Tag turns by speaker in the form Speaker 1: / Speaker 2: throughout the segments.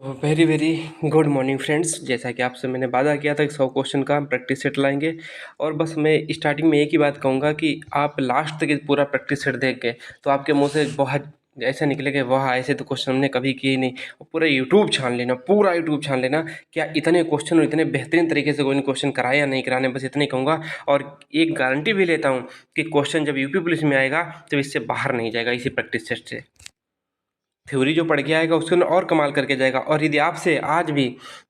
Speaker 1: Very very good morning friends. जैसा कि आपसे मैंने वादा किया था कि 100 क्वेश्चन का हम प्रैक्टिस सेट लाएंगे। और बस मैं स्टार्टिंग में एक ही बात कहूँगा कि आप लास्ट तक ये पूरा प्रैक्टिस सेट देख के तो आपके मुंह से बहुत ऐसा निकलेगा, वाह ऐसे तो क्वेश्चन हमने कभी किए ही नहीं। और पूरा यूट्यूब छान लेना, पूरा यूट्यूब छान लेना क्या इतने क्वेश्चन और इतने बेहतरीन तरीके से कोई क्वेश्चन कराए या नहीं कराने, बस इतना ही कहूँगा। और एक गारंटी भी लेता हूँ कि क्वेश्चन जब यूपी पुलिस में आएगा तो इससे बाहर नहीं जाएगा, इसी प्रैक्टिस सेट से। थ्योरी जो पढ़ के आएगा उसको और कमाल करके जाएगा। और यदि आपसे आज भी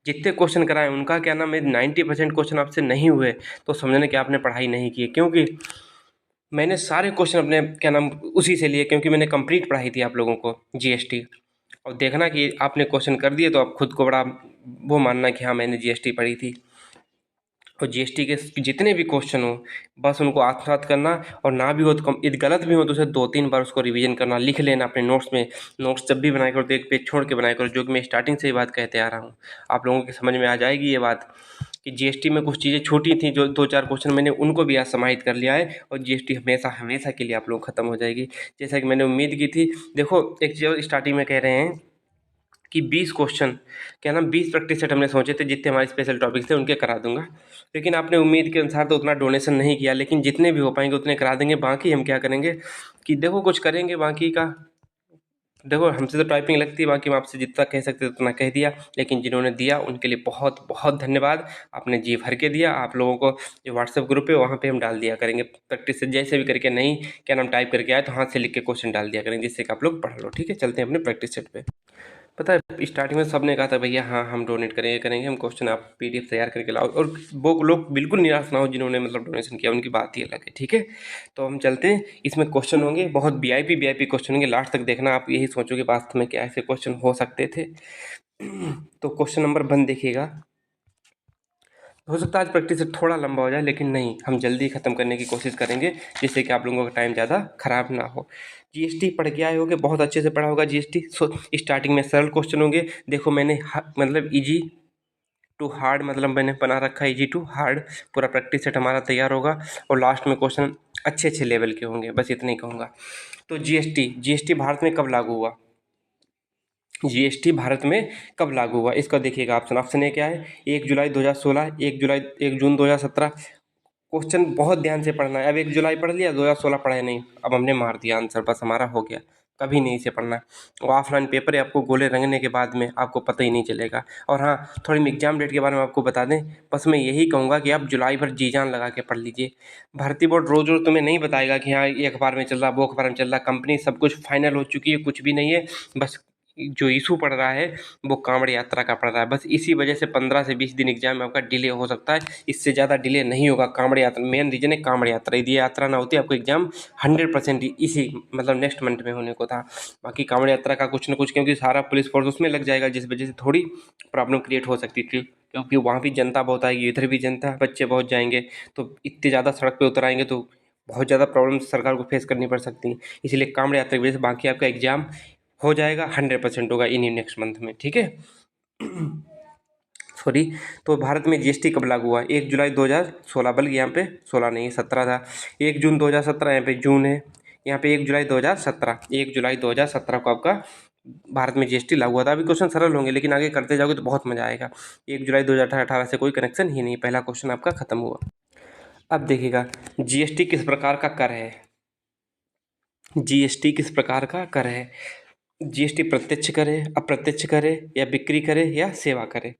Speaker 1: जितने क्वेश्चन कराए उनका क्या नाम है 90% क्वेश्चन आपसे नहीं हुए तो समझने कि आपने पढ़ाई नहीं की है। क्योंकि मैंने सारे क्वेश्चन अपने क्या नाम उसी से लिए, क्योंकि मैंने कंप्लीट पढ़ाई थी आप लोगों को जीएसटी। और देखना कि आपने क्वेश्चन कर दिए तो आप खुद को बड़ा वो मानना कि हाँ मैंने जीएसटी पढ़ी थी। और जीएसटी के जितने भी क्वेश्चन हो बस उनको आत्मसात करना, और ना भी हो तो कम यदि गलत भी हो तो उसे 2-3 बार उसको रिवीजन करना, लिख लेना अपने नोट्स में। नोट्स जब भी बनाया करो तो एक पेज छोड़ के बनाया करो, जो कि मैं स्टार्टिंग से ही बात कहते आ रहा हूँ। आप लोगों की समझ में आ जाएगी ये बात कि जीएसटी में कुछ चीज़ें छूटी थी, जो 2-4 क्वेश्चन मैंने उनको भी आज समाहित कर लिया है, और जीएसटी हमेशा हमेशा के लिए आप लोग खत्म हो जाएगी जैसा कि मैंने उम्मीद की थी। देखो एक चीज़ स्टार्टिंग में कह रहे हैं कि 20 क्वेश्चन क्या नाम 20 प्रैक्टिस सेट हमने सोचे थे, जितने हमारे स्पेशल टॉपिक्स थे उनके करा दूंगा। लेकिन आपने उम्मीद के अनुसार तो उतना डोनेशन नहीं किया, लेकिन जितने भी हो पाएंगे उतने करा देंगे। बाकी हम क्या करेंगे कि देखो कुछ करेंगे बाकी का। देखो हमसे तो टाइपिंग लगती है, बाकी हम आपसे जितना कह सकते थे उतना कह दिया। लेकिन जिन्होंने दिया उनके लिए बहुत बहुत धन्यवाद। आपने जी भर के दिया। आप लोगों को जो व्हाट्सएप ग्रुप है वहाँ पे हम डाल दिया करेंगे प्रैक्टिस से, जैसे भी करके नहीं क्या नाम टाइप करके आए तो हाथ से लिख के क्वेश्चन डाल दिया करेंगे, जिससे कि आप लोग पढ़ लो। ठीक है, चलते हैं अपने प्रैक्टिस सेट पे। पता है स्टार्टिंग में सबने कहा था भैया हाँ हम डोनेट करेंगे करेंगे, हम क्वेश्चन आप पीडीएफ तैयार करके लाओ। और वो लोग बिल्कुल निराश ना हो जिन्होंने मतलब डोनेशन किया, उनकी बात ही अलग है। ठीक है, तो हम चलते हैं। इसमें क्वेश्चन होंगे बहुत वीआईपी क्वेश्चन होंगे, लास्ट तक देखना। आप यही सोचोगे वास्तव में क्या ऐसे क्वेश्चन हो सकते थे। तो क्वेश्चन नंबर 1 देखिएगा। हो सकता है आज प्रैक्टिस से थोड़ा लंबा हो जाए, लेकिन नहीं, हम जल्दी ख़त्म करने की कोशिश करेंगे जिससे कि आप लोगों का टाइम ज़्यादा खराब ना हो। जीएसटी पढ़ के आए होगे, बहुत अच्छे से पढ़ा होगा जीएसटी। सो स्टार्टिंग में सरल क्वेश्चन होंगे। देखो मैंने मतलब इजी टू हार्ड मतलब मैंने बना रखा है, इजी टू हार्ड। पूरा प्रैक्टिस सेट हमारा तैयार होगा और लास्ट में क्वेश्चन अच्छे अच्छे लेवल के होंगे, बस इतना ही कहूँगा। तो जीएसटी भारत में कब लागू हुआ? जीएसटी भारत में कब लागू हुआ इसका देखिएगा। ऑप्शन ए क्या है? 1 जुलाई 2016, 1 जून 2017। क्वेश्चन बहुत ध्यान से पढ़ना है। अब 1 जुलाई पढ़ लिया, 2016 पढ़ा नहीं, अब हमने मार दिया आंसर, बस हमारा हो गया। कभी नहीं इसे पढ़ना। वो ऑफलाइन पेपर है, आपको गोले रंगने के बाद में आपको पता ही नहीं चलेगा। और हाँ, थोड़ी मैं एग्जाम डेट के बारे में आपको बता दें, बस मैं यही कहूँगा कि आप जुलाई भर जी जान लगा के पढ़ लीजिए। भर्ती बोर्ड रोज़ रोज़ तुम्हें नहीं बताएगा कि हाँ ये अखबार में चल रहा, वो अखबार में चल रहा। कंपनी सब कुछ फाइनल हो चुकी है, कुछ भी नहीं है। बस जो इशू पड़ रहा है वो कांवड़ यात्रा का पड़ रहा है, बस इसी वजह से 15 से 20 दिन एग्जाम में आपका डिले हो सकता है। इससे ज़्यादा डिले नहीं होगा। कांवड़ यात्रा मेन रीजन है, कांवड़ यात्रा। यदि यात्रा ना होती आपको एग्जाम 100% इसी मतलब नेक्स्ट मंथ में होने को था। बाकी कांवड़ यात्रा का कुछ ना कुछ, क्योंकि सारा पुलिस फोर्स उसमें लग जाएगा, जिस वजह से थोड़ी प्रॉब्लम क्रिएट हो सकती थी। क्योंकि वहाँ भी जनता बहुत आएगी, इधर भी जनता, बच्चे बहुत जाएंगे, तो इतने ज़्यादा सड़क पे उतर आएंगे तो बहुत ज़्यादा प्रॉब्लम सरकार को फेस करनी पड़ सकती है। इसलिए कांवड़ यात्रा की वजह से बाकी आपका एग्जाम हो जाएगा, 100% होगा इन्हीं नेक्स्ट मंथ में। ठीक है, सॉरी। तो भारत में जीएसटी कब लागू हुआ? 1 जुलाई 2016, बल्कि यहाँ पे 16 नहीं 17 था। 1 जून 2017, यहाँ पे जून है। यहाँ पे 1 जुलाई 2017, 1 जुलाई 2017 को आपका भारत में जीएसटी लागू हुआ था। अभी क्वेश्चन सरल होंगे, लेकिन आगे करते जाओगे तो बहुत मजा आएगा। 1 जुलाई 2018 से कोई कनेक्शन ही नहीं, पहला क्वेश्चन आपका खत्म हुआ। अब देखिएगा, जीएसटी किस प्रकार का कर है? जीएसटी किस प्रकार का कर है? जीएसटी प्रत्यक्ष कर है, अप्रत्यक्ष कर है, या बिक्री कर है, या सेवा कर है?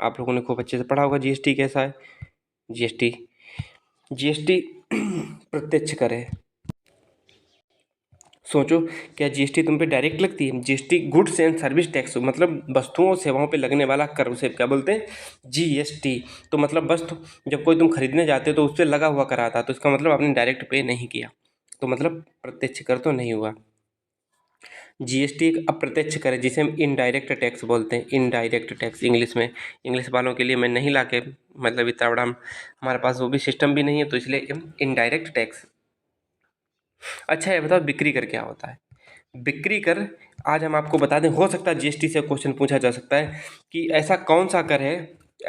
Speaker 1: आप लोगों ने खूब अच्छे से पढ़ा होगा जीएसटी कैसा है। जीएसटी जीएसटी प्रत्यक्ष कर है। सोचो, क्या जीएसटी तुम पे डायरेक्ट लगती है? GST goods and service tax, मतलब वस्तुओं और सेवाओं पे लगने वाला कर, उसे क्या बोलते हैं? जीएसटी। तो मतलब वस्तु जब कोई तुम खरीदने जाते हो तो उस पर लगा हुआ कर आता है, तो इसका मतलब आपने डायरेक्ट पे नहीं किया, तो मतलब प्रत्यक्ष कर तो नहीं हुआ। जीएसटी एक अप्रत्यक्ष कर है, जिसे हम इनडायरेक्ट टैक्स बोलते हैं। इनडायरेक्ट टैक्स इंग्लिश में। इंग्लिश वालों के लिए मैं नहीं ला के मतलब इतना बड़ा हमारे पास वो भी सिस्टम भी नहीं है, तो इसलिए इनडायरेक्ट टैक्स। अच्छा ये बताओ बिक्री कर क्या होता है? बिक्री कर आज हम आपको बता दें, हो सकता है जीएसटी से क्वेश्चन पूछा जा सकता है कि ऐसा कौन सा कर है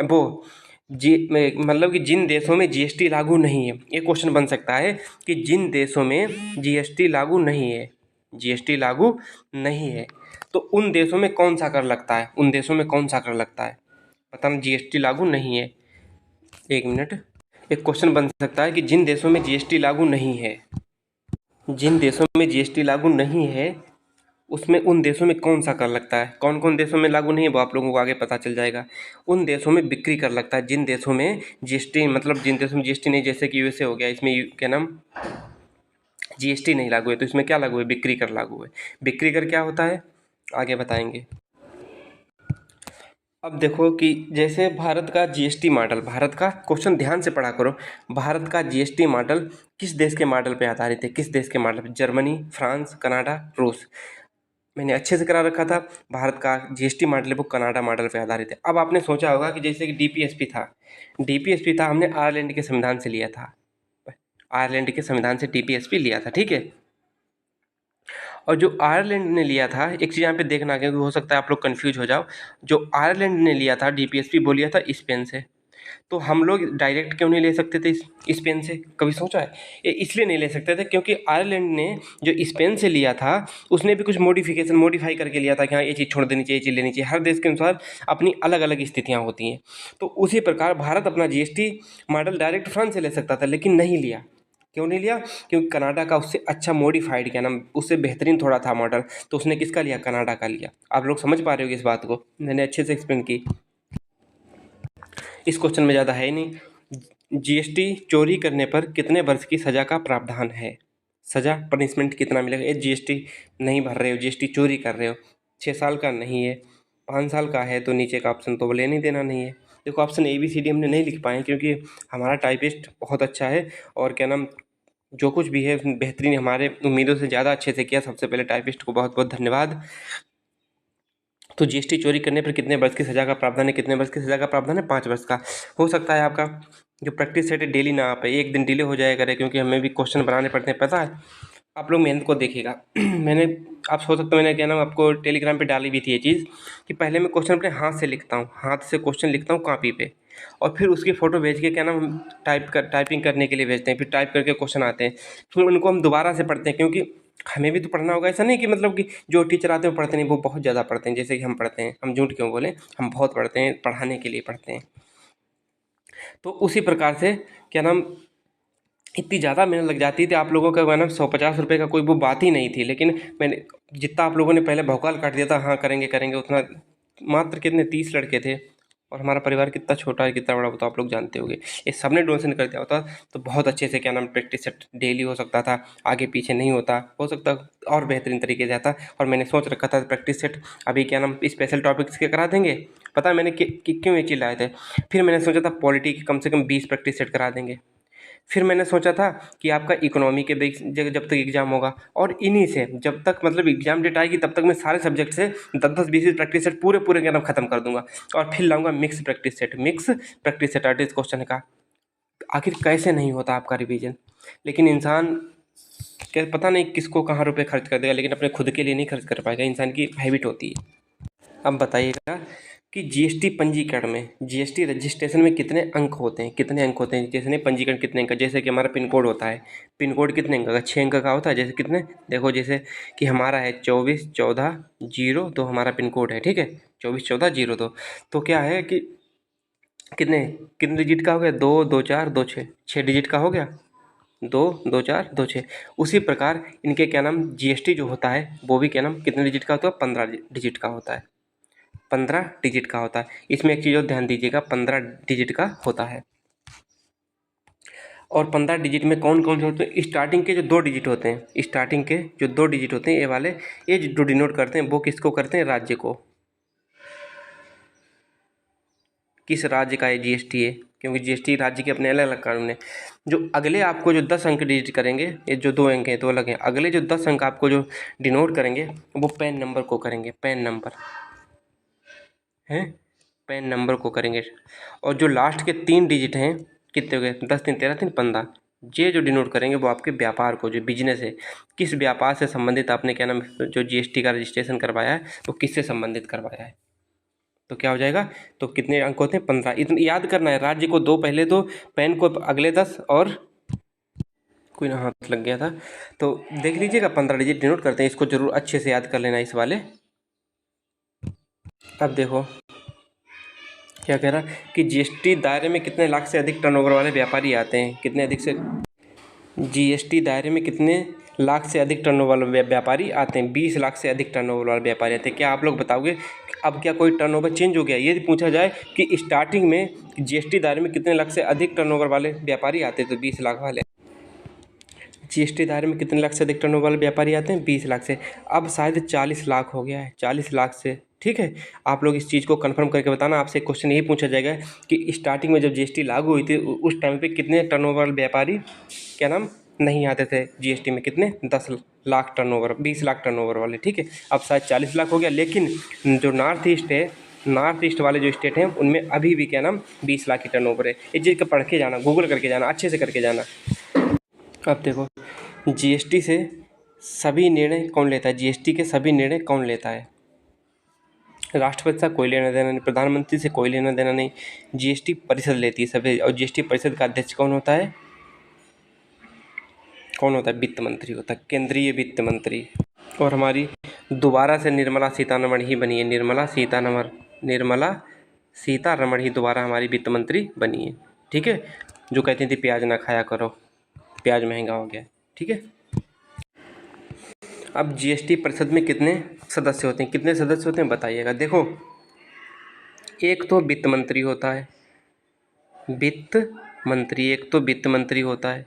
Speaker 1: वो जी मतलब कि जिन देशों में जीएसटी लागू नहीं है। ये क्वेश्चन बन सकता है कि जिन देशों में जीएसटी लागू नहीं है, जीएसटी लागू नहीं है, तो उन देशों में कौन सा कर लगता है, उन देशों में कौन सा कर लगता है, बताना। जीएसटी लागू नहीं है, एक मिनट। एक क्वेश्चन बन सकता है कि जिन देशों में जीएसटी लागू नहीं है, जिन देशों में जीएसटी लागू नहीं है उसमें उन देशों में कौन सा कर लगता है। कौन कौन देशों में लागू नहीं है वो आप लोगों को आगे पता चल जाएगा। उन देशों में बिक्री कर लगता है, जिन देशों में जीएसटी, मतलब जिन देशों में जीएसटी नहीं, जैसे कि यूएसए हो गया, इसमें क्या नाम, जीएसटी नहीं लागू है, तो इसमें क्या लागू है, बिक्री कर लागू है। बिक्री कर क्या होता है आगे बताएंगे। अब देखो कि जैसे भारत का जीएसटी मॉडल, भारत का क्वेश्चन ध्यान से पढ़ा करो, भारत का जीएसटी मॉडल किस देश के मॉडल पे आधारित है, किस देश के मॉडल पे, जर्मनी, फ्रांस, कनाडा, रूस। मैंने अच्छे से करा रखा था, भारत का जीएसटी मॉडल है वो कनाडा मॉडल पे आधारित है। अब आपने सोचा होगा कि जैसे कि डीपीएसपी था, डीपीएसपी था हमने आयरलैंड के संविधान से लिया था, आयरलैंड के संविधान से डीपीएसपी लिया था, ठीक है। और जो आयरलैंड ने लिया था, एक चीज़ यहाँ पे देखना, क्योंकि हो सकता है आप लोग कंफ्यूज हो जाओ, जो आयरलैंड ने लिया था डीपीएसपी वो लिया था स्पेन से। तो हम लोग डायरेक्ट क्यों नहीं ले सकते थे स्पेन से, कभी सोचा है? ये इसलिए नहीं ले सकते थे क्योंकि आयरलैंड ने जो स्पेन से लिया था उसने भी कुछ मॉडिफाई करके लिया था कि हाँ ये चीज़ छोड़ देनी चाहिए, ये चीज़ लेनी चाहिए। हर देश के अनुसार अपनी अलग अलग स्थितियाँ होती हैं। तो उसी प्रकार भारत अपना जीएसटी मॉडल डायरेक्ट फ्रांस से ले सकता था, लेकिन नहीं लिया। क्यों नहीं लिया? क्योंकि कनाडा का उससे अच्छा मॉडिफाइड, क्या नाम, उससे बेहतरीन थोड़ा था मॉडल, तो उसने किसका लिया, कनाडा का लिया। आप लोग समझ पा रहे हो इस बात को, मैंने अच्छे से एक्सप्लेन की। इस क्वेश्चन में ज़्यादा है ही नहीं। जीएसटी चोरी करने पर कितने वर्ष की सज़ा का प्रावधान है, सज़ा पनिशमेंट कितना मिलेगा। ये जीएसटी नहीं भर रहे हो, जीएसटी चोरी कर रहे हो, 6 साल का नहीं है, 5 साल का है, तो नीचे का ऑप्शन तो लेने देना नहीं है। देखो ऑप्शन ABCD हमने नहीं लिख पाए क्योंकि हमारा टाइपिस्ट बहुत अच्छा है, और क्या नाम, जो कुछ भी है बेहतरीन, हमारे उम्मीदों से ज़्यादा अच्छे से किया। सबसे पहले टाइपिस्ट को बहुत बहुत धन्यवाद। तो जीएसटी चोरी करने पर कितने वर्ष की सज़ा का प्रावधान है, कितने वर्ष की सज़ा का प्रावधान है, 5 वर्ष का। हो सकता है आपका जो प्रैक्टिस सेट है डेली ना आ पाए, एक दिन डिले हो जाया करे, क्योंकि हमें भी क्वेश्चन बनाने पड़ते हैं, पता है। आप लोग मेहनत को देखिएगा। मैंने, आप सोच सकते हो मैंने क्या नाम आपको टेलीग्राम पे डाली भी थी ये चीज़, कि पहले मैं क्वेश्चन अपने हाथ से लिखता हूँ, हाथ से क्वेश्चन लिखता हूँ कॉपी पे, और फिर उसकी फ़ोटो भेज के क्या नाम टाइपिंग करने के लिए भेजते हैं, फिर टाइप करके क्वेश्चन आते हैं, फिर उनको हम दोबारा से पढ़ते हैं, क्योंकि हमें भी तो पढ़ना होगा। ऐसा नहीं कि मतलब कि जो टीचर आते हैं वो पढ़ते नहीं, वो बहुत ज़्यादा पढ़ते हैं, जैसे कि हम पढ़ते हैं। हम झूठ क्यों बोलें, हम बहुत पढ़ते हैं, पढ़ाने के लिए पढ़ते हैं। तो उसी प्रकार से क्या नाम, इतनी ज़्यादा मेहनत लग जाती थी। आप लोगों का क्या नाम 150 रुपये का कोई वो बात ही नहीं थी, लेकिन मैंने जितना आप लोगों ने पहले भौकाल काट दिया था, हाँ करेंगे करेंगे, उतना मात्र कितने 30 लड़के थे, और हमारा परिवार कितना छोटा है कितना बड़ा वो तो आप लोग जानते होंगे। ये सबने डोनेशन कर दिया होता तो बहुत अच्छे से क्या नाम प्रैक्टिस सेट डेली हो सकता था, आगे पीछे नहीं होता, हो सकता और बेहतरीन तरीके से आता। और मैंने सोच रखा था प्रैक्टिस सेट अभी क्या नाम स्पेशल टॉपिक्स के करा देंगे। पता है मैंने क्यों ये चीज़ लाए थे? फिर मैंने सोचा था पॉलिटी की कम से कम 20 प्रैक्टिस सेट करा देंगे। फिर मैंने सोचा था कि आपका इकोनॉमी के बेस जब तक एग्ज़ाम होगा, और इन्हीं से जब तक मतलब एग्ज़ाम डेट आएगी तब तक मैं सारे सब्जेक्ट से 10-10 20 प्रैक्टिस सेट पूरे पूरे क्या नाम खत्म कर दूंगा, और फिर लाऊंगा mix practice set. Mix practice set artist question का आखिर कैसे नहीं होता आपका रिवीजन। लेकिन इंसान क्या पता नहीं किसको कहाँ रुपये खर्च कर देगा, लेकिन अपने खुद के लिए नहीं खर्च कर पाएगा, इंसान की हैबिट होती है। अब बताइएगा कि जीएसटी पंजीकरण में, जीएसटी रजिस्ट्रेशन में कितने अंक होते हैं, कितने अंक होते हैं, जैसे नहीं पंजीकरण कितने अंक का, जैसे कि हमारा पिन कोड होता है, पिन कोड कितने अंक का, 6 अंक का होता है। जैसे कितने, देखो जैसे कि हमारा है 241402 हमारा पिन कोड है, ठीक है, 241402। तो क्या है कि कितने कितने डिजिट का हो गया, 2 2 4 2 6, 6 डिजिट का हो गया, 2 2 4 2 6। उसी प्रकार इनके क्या नाम जीएसटी जो होता है वो भी क्या नाम कितने डिजिट का होता है, 15 डिजिट का होता है, 15 डिजिट का होता है। इसमें एक चीज़ और ध्यान दीजिएगा, 15 डिजिट का होता है। और 15 डिजिट में कौन कौन से होते हैं, स्टार्टिंग के जो 2 डिजिट होते हैं, स्टार्टिंग के जो 2 डिजिट होते हैं ये वाले, ये जो डिनोट करते हैं वो किसको करते हैं, राज्य को। किस राज्य का ये जीएसटी है, क्योंकि जीएसटी राज्य के अपने अलग अलग कानून है। जो अगले आपको जो 10 अंक डिजिट करेंगे, ये जो 2 अंक हैं तो अलग हैं, अगले जो 10 अंक आपको जो डिनोट करेंगे वो पैन नंबर को करेंगे, पैन नंबर हैं, पैन नंबर को करेंगे। और जो लास्ट के 3 डिजिट हैं, कितने हो गए, 10 3 13 3 15, ये जो डिनोट करेंगे वो आपके व्यापार को, जो बिजनेस है, किस व्यापार से संबंधित आपने क्या नाम जो जीएसटी का रजिस्ट्रेशन करवाया है वो किससे संबंधित करवाया है। तो क्या हो जाएगा, तो कितने अंक होते हैं, 15। इतने याद करना है, राज्य को 2 पहले, तो पैन को अगले 10, और कोई ना हाथ लग गया था, तो देख लीजिएगा 15 डिजिट डिनोट करते हैं। इसको जरूर अच्छे से याद कर लेना इस वाले अब देखो क्या कह रहा कि जीएसटी दायरे में कितने लाख से अधिक टर्नओवर वाले व्यापारी आते हैं, कितने अधिक से जीएसटी दायरे में कितने लाख से अधिक टर्नओवर वाले व्यापारी आते हैं? 20 लाख से अधिक टर्नओवर वाले व्यापारी आते हैं। क्या आप लोग बताओगे अब क्या कोई टर्नओवर चेंज हो गया? ये पूछा जाए कि स्टार्टिंग में जीएसटी दायरे में कितने लाख से अधिक टर्नओवर वाले व्यापारी आते हैं, तो 20 लाख वाले। जीएसटी दायरे में कितने लाख से अधिक टर्नओवर वाले व्यापारी आते हैं? 20 लाख से। अब शायद 40 लाख हो गया है, 40 लाख से। ठीक है, आप लोग इस चीज़ को कंफर्म करके बताना। आपसे क्वेश्चन यही पूछा जाएगा कि स्टार्टिंग में जब जीएसटी लागू हुई थी उस टाइम पे कितने टर्नओवर वाले व्यापारी क्या नाम नहीं आते थे जीएसटी में? कितने? 10 लाख टर्नओवर, 20 लाख टर्नओवर वाले। ठीक है, अब शायद 40 लाख हो गया। लेकिन जो नॉर्थ ईस्ट है, नॉर्थ ईस्ट वाले जो स्टेट हैं उनमें अभी भी क्या नाम 20 लाख की टर्नओवर है। इस चीज़ को पढ़ के जाना, गूगल करके जाना, अच्छे से करके जाना। अब देखो जीएसटी से सभी निर्णय कौन लेता है? जीएसटी के सभी निर्णय कौन लेता है? राष्ट्रपति से कोई लेना देना नहीं, प्रधानमंत्री से कोई लेना देना नहीं, जीएसटी परिषद लेती है सभी। और जीएसटी परिषद का अध्यक्ष कौन होता है? कौन होता है? वित्त मंत्री होता है, केंद्रीय वित्त मंत्री। और हमारी दोबारा से निर्मला सीतारमण ही बनी है, निर्मला सीतारमण ही दोबारा हमारी वित्त मंत्री बनी है। ठीक है, जो कहती थी प्याज ना खाया करो, प्याज महंगा हो गया। ठीक है, अब जीएसटी परिषद में कितने सदस्य होते हैं? कितने सदस्य होते हैं बताइएगा। देखो एक तो वित्त मंत्री होता है, वित्त मंत्री, एक तो वित्त मंत्री होता है।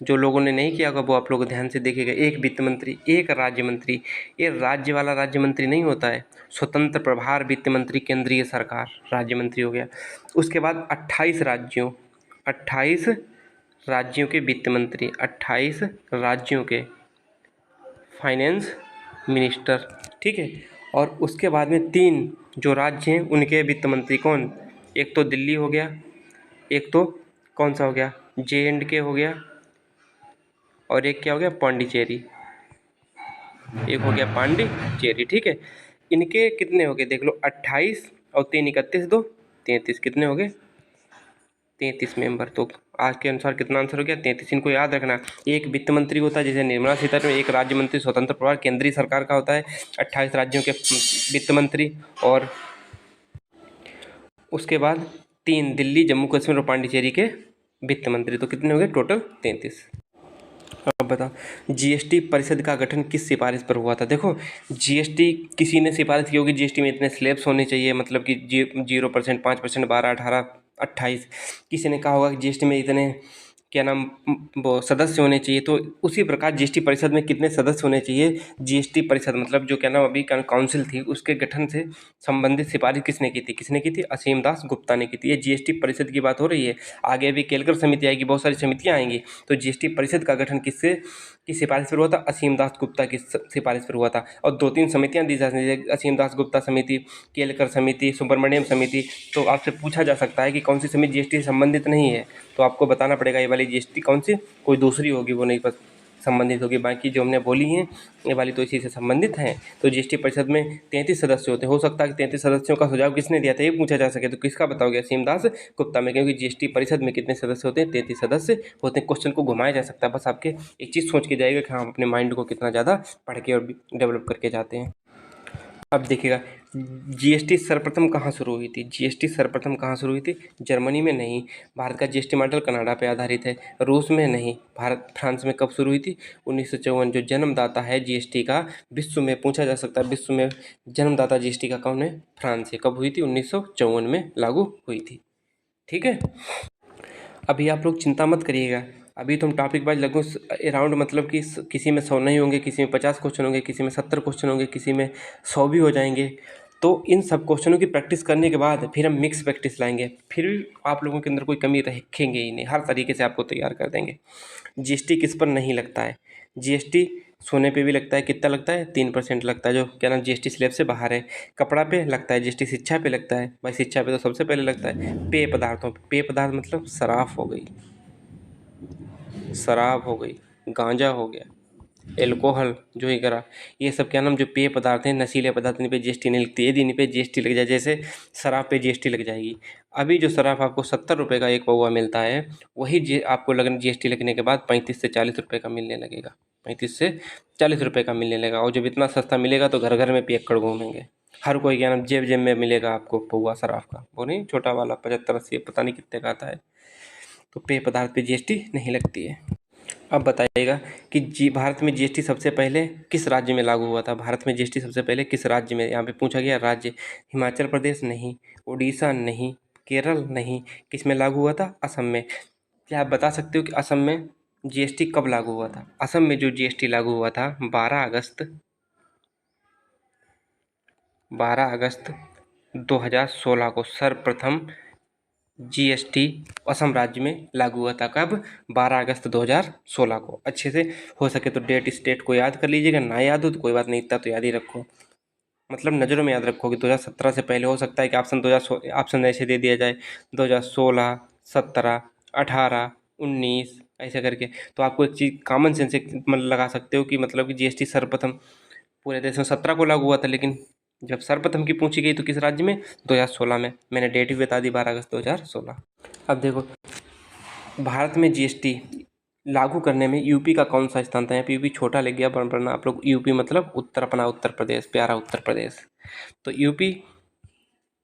Speaker 1: जो लोगों ने नहीं किया होगा वो आप लोग ध्यान से देखिएगा। एक वित्त मंत्री, एक राज्य मंत्री। ये राज्य वाला राज्य मंत्री नहीं होता है, स्वतंत्र प्रभार वित्त मंत्री, केंद्रीय सरकार, राज्य मंत्री हो गया। उसके बाद 28 राज्यों के वित्त मंत्री, 28 राज्यों के फाइनेंस मिनिस्टर। ठीक है, और उसके बाद में 3 जो राज्य हैं उनके वित्त मंत्री। कौन? एक तो दिल्ली हो गया, एक तो कौन सा हो गया J&K हो गया, और एक क्या हो गया पांडिचेरी, एक हो गया पांडिचेरी। ठीक है, इनके कितने हो गए देख लो, 28 और 3 31 2 33, कितने हो गए 33 मेंबर। तो आज के अनुसार कितना आंसर हो गया 33। इनको याद रखना, एक वित्त मंत्री होता है जैसे निर्मला सीतारमण, एक राज्य मंत्री स्वतंत्र प्रभार केंद्रीय सरकार का होता है, 28 राज्यों के वित्त मंत्री, और उसके बाद 3 दिल्ली, जम्मू कश्मीर और पांडिचेरी के वित्त मंत्री। तो कितने हो गए टोटल 33। अब बताओ जीएसटी परिषद का गठन किस सिफारिश पर हुआ था? देखो जीएसटी किसी ने सिफारिश की होगी, जीएसटी में इतने स्लैब्स होने चाहिए, मतलब कि 0%, 5%, 12, 18, 28। किसी ने कहा होगा कि जीएसटी में इतने क्या नाम वो सदस्य होने चाहिए। तो उसी प्रकार जीएसटी परिषद में कितने सदस्य होने चाहिए? जीएसटी परिषद मतलब जो क्या नाम अभी काउंसिल थी उसके गठन से संबंधित सिफारिश किसने की थी? किसने की थी? असीम दास गुप्ता ने की थी। ये जीएसटी परिषद की बात हो रही है। आगे भी केलकर समिति आएगी, बहुत सारी समितियां आएंगी। तो जीएसटी परिषद का गठन किससे की सिफारिश पर हुआ था? असीम दास गुप्ता की सिफारिश पर हुआ था। और 2-3 समितियां दी जाती हैं, असीम दास गुप्ता समिति, केलकर समिति, सुब्रमण्यम समिति। तो आपसे पूछा जा सकता है कि कौन सी समिति जीएसटी से संबंधित नहीं है, तो आपको बताना पड़ेगा ये वाली जीएसटी कौन सी, कोई दूसरी होगी, वो नहीं संबंधित होगी। बाकी जो हमने बोली हैं ये वाली तो इसी से संबंधित हैं। तो जीएसटी परिषद में 33 सदस्य होते हैं। हो सकता है कि 33 सदस्यों का सुझाव किसने दिया था ये पूछा जा सके, तो किसका बताओगे? असीम दास गुप्ता में, क्योंकि जीएसटी परिषद में कितने सदस्य होते हैं? 33 सदस्य होते हैं। क्वेश्चन को घुमाया जा सकता है, बस आपके एक चीज़ सोच के जाएगा कि हाँ अपने माइंड को कितना ज़्यादा पढ़ के और डेवलप करके जाते हैं। अब देखिएगा जीएसटी सर्वप्रथम कहाँ शुरू हुई थी? जीएसटी सर्वप्रथम कहाँ शुरू हुई थी? जर्मनी में नहीं। भारत का जीएसटी मॉडल कनाडा पे आधारित है। रूस में नहीं। फ्रांस में कब शुरू हुई थी? 1954। जो जन्मदाता है जीएसटी का, विश्व में पूछा जा सकता है, विश्व में जन्मदाता जीएसटी का कौन है? फ्रांस है। कब हुई थी? 1954 में लागू हुई थी। ठीक है, अभी आप लोग चिंता मत करिएगा, अभी तो हम टॉपिक वाइज लगभग अराउंड मतलब कि किसी में 100 नहीं होंगे, किसी में 50 क्वेश्चन होंगे, किसी में 70 क्वेश्चन होंगे, किसी में 100 भी हो जाएंगे। तो इन सब क्वेश्चनों की प्रैक्टिस करने के बाद फिर हम मिक्स प्रैक्टिस लाएंगे, फिर आप लोगों के अंदर कोई कमी रखेंगे ही नहीं, हर तरीके से आपको तैयार कर देंगे। जीएसटी किस पर नहीं लगता है? जीएसटी सोने पे भी लगता है। कितना लगता है? 3% लगता है, जो क्या नाम जीएसटी स्लैब से बाहर है। कपड़ा पे लगता है जीएसटी, शिक्षा पे लगता है भाई, शिक्षा पे तो सबसे पहले लगता है। पेय पदार्थों पे, पेय पदार्थ मतलब शराब हो गई, शराब हो गई, गांजा हो गया, एल्कोहल जो ही करा, ये सब क्या नाम जो पेय पदार्थ हैं, नशीले पदार्थ, इन पे जीएसटी नहीं लगती। यदि इन पे जीएसटी लग जाए, जैसे शराब पे जीएसटी लग जाएगी। अभी जो शराब आपको 70 रुपये का एक पौवा मिलता है, वही आपको लगने जीएसटी लगने के बाद 35 से 40 रुपये का मिलने लगेगा। 35 से 40 रुपये का मिलने लगेगा। और जब इतना सस्ता मिलेगा तो घर घर में पियक्कड़ घूमेंगे। हर कोई क्या नाम जेब जेब में मिलेगा आपको पौवा शराब का, वो नहीं छोटा वाला 75-80 पता नहीं कितने का आता है। तो पेय पदार्थ पे जीएसटी नहीं लगती है। अब बताइएगा कि जी भारत में जीएसटी सबसे पहले किस राज्य में लागू हुआ था। भारत में जीएसटी सबसे पहले किस राज्य में, यहाँ पे पूछा गया राज्य। हिमाचल प्रदेश नहीं, उड़ीसा नहीं, केरल नहीं, किस में लागू हुआ था, असम में। क्या आप बता सकते हो कि असम में जीएसटी कब लागू हुआ था। असम में जो जीएसटी लागू हुआ था 12 अगस्त 2016 को सर्वप्रथम जीएसटी असम राज्य में लागू हुआ था। कब, 12 अगस्त 2016 को। अच्छे से हो सके तो डेट स्टेट को याद कर लीजिएगा, ना याद हो तो कोई बात नहीं, इतना तो याद ही रखो, मतलब नज़रों में याद रखो कि 2017 से पहले हो सकता है कि ऑप्शन ऐसे दे दिया जाए 2016, 17, 18, 19 ऐसे करके। तो आपको एक चीज़ कॉमन सेंस एक मतलब लगा सकते हो कि मतलब कि जीएसटी सर्वप्रथम पूरे देश में 17 को लागू हुआ था, लेकिन जब सर्वप्रथम की पूछी गई तो किस राज्य में, 2016 में। मैंने डेट भी बता दी, 12 अगस्त 2016। अब देखो भारत में जीएसटी लागू करने में यूपी का कौन सा स्थान था। यहाँ पे यूपी छोटा लग गया वरना आप लोग यूपी मतलब उत्तर प्रदेश, प्यारा उत्तर प्रदेश। तो यूपी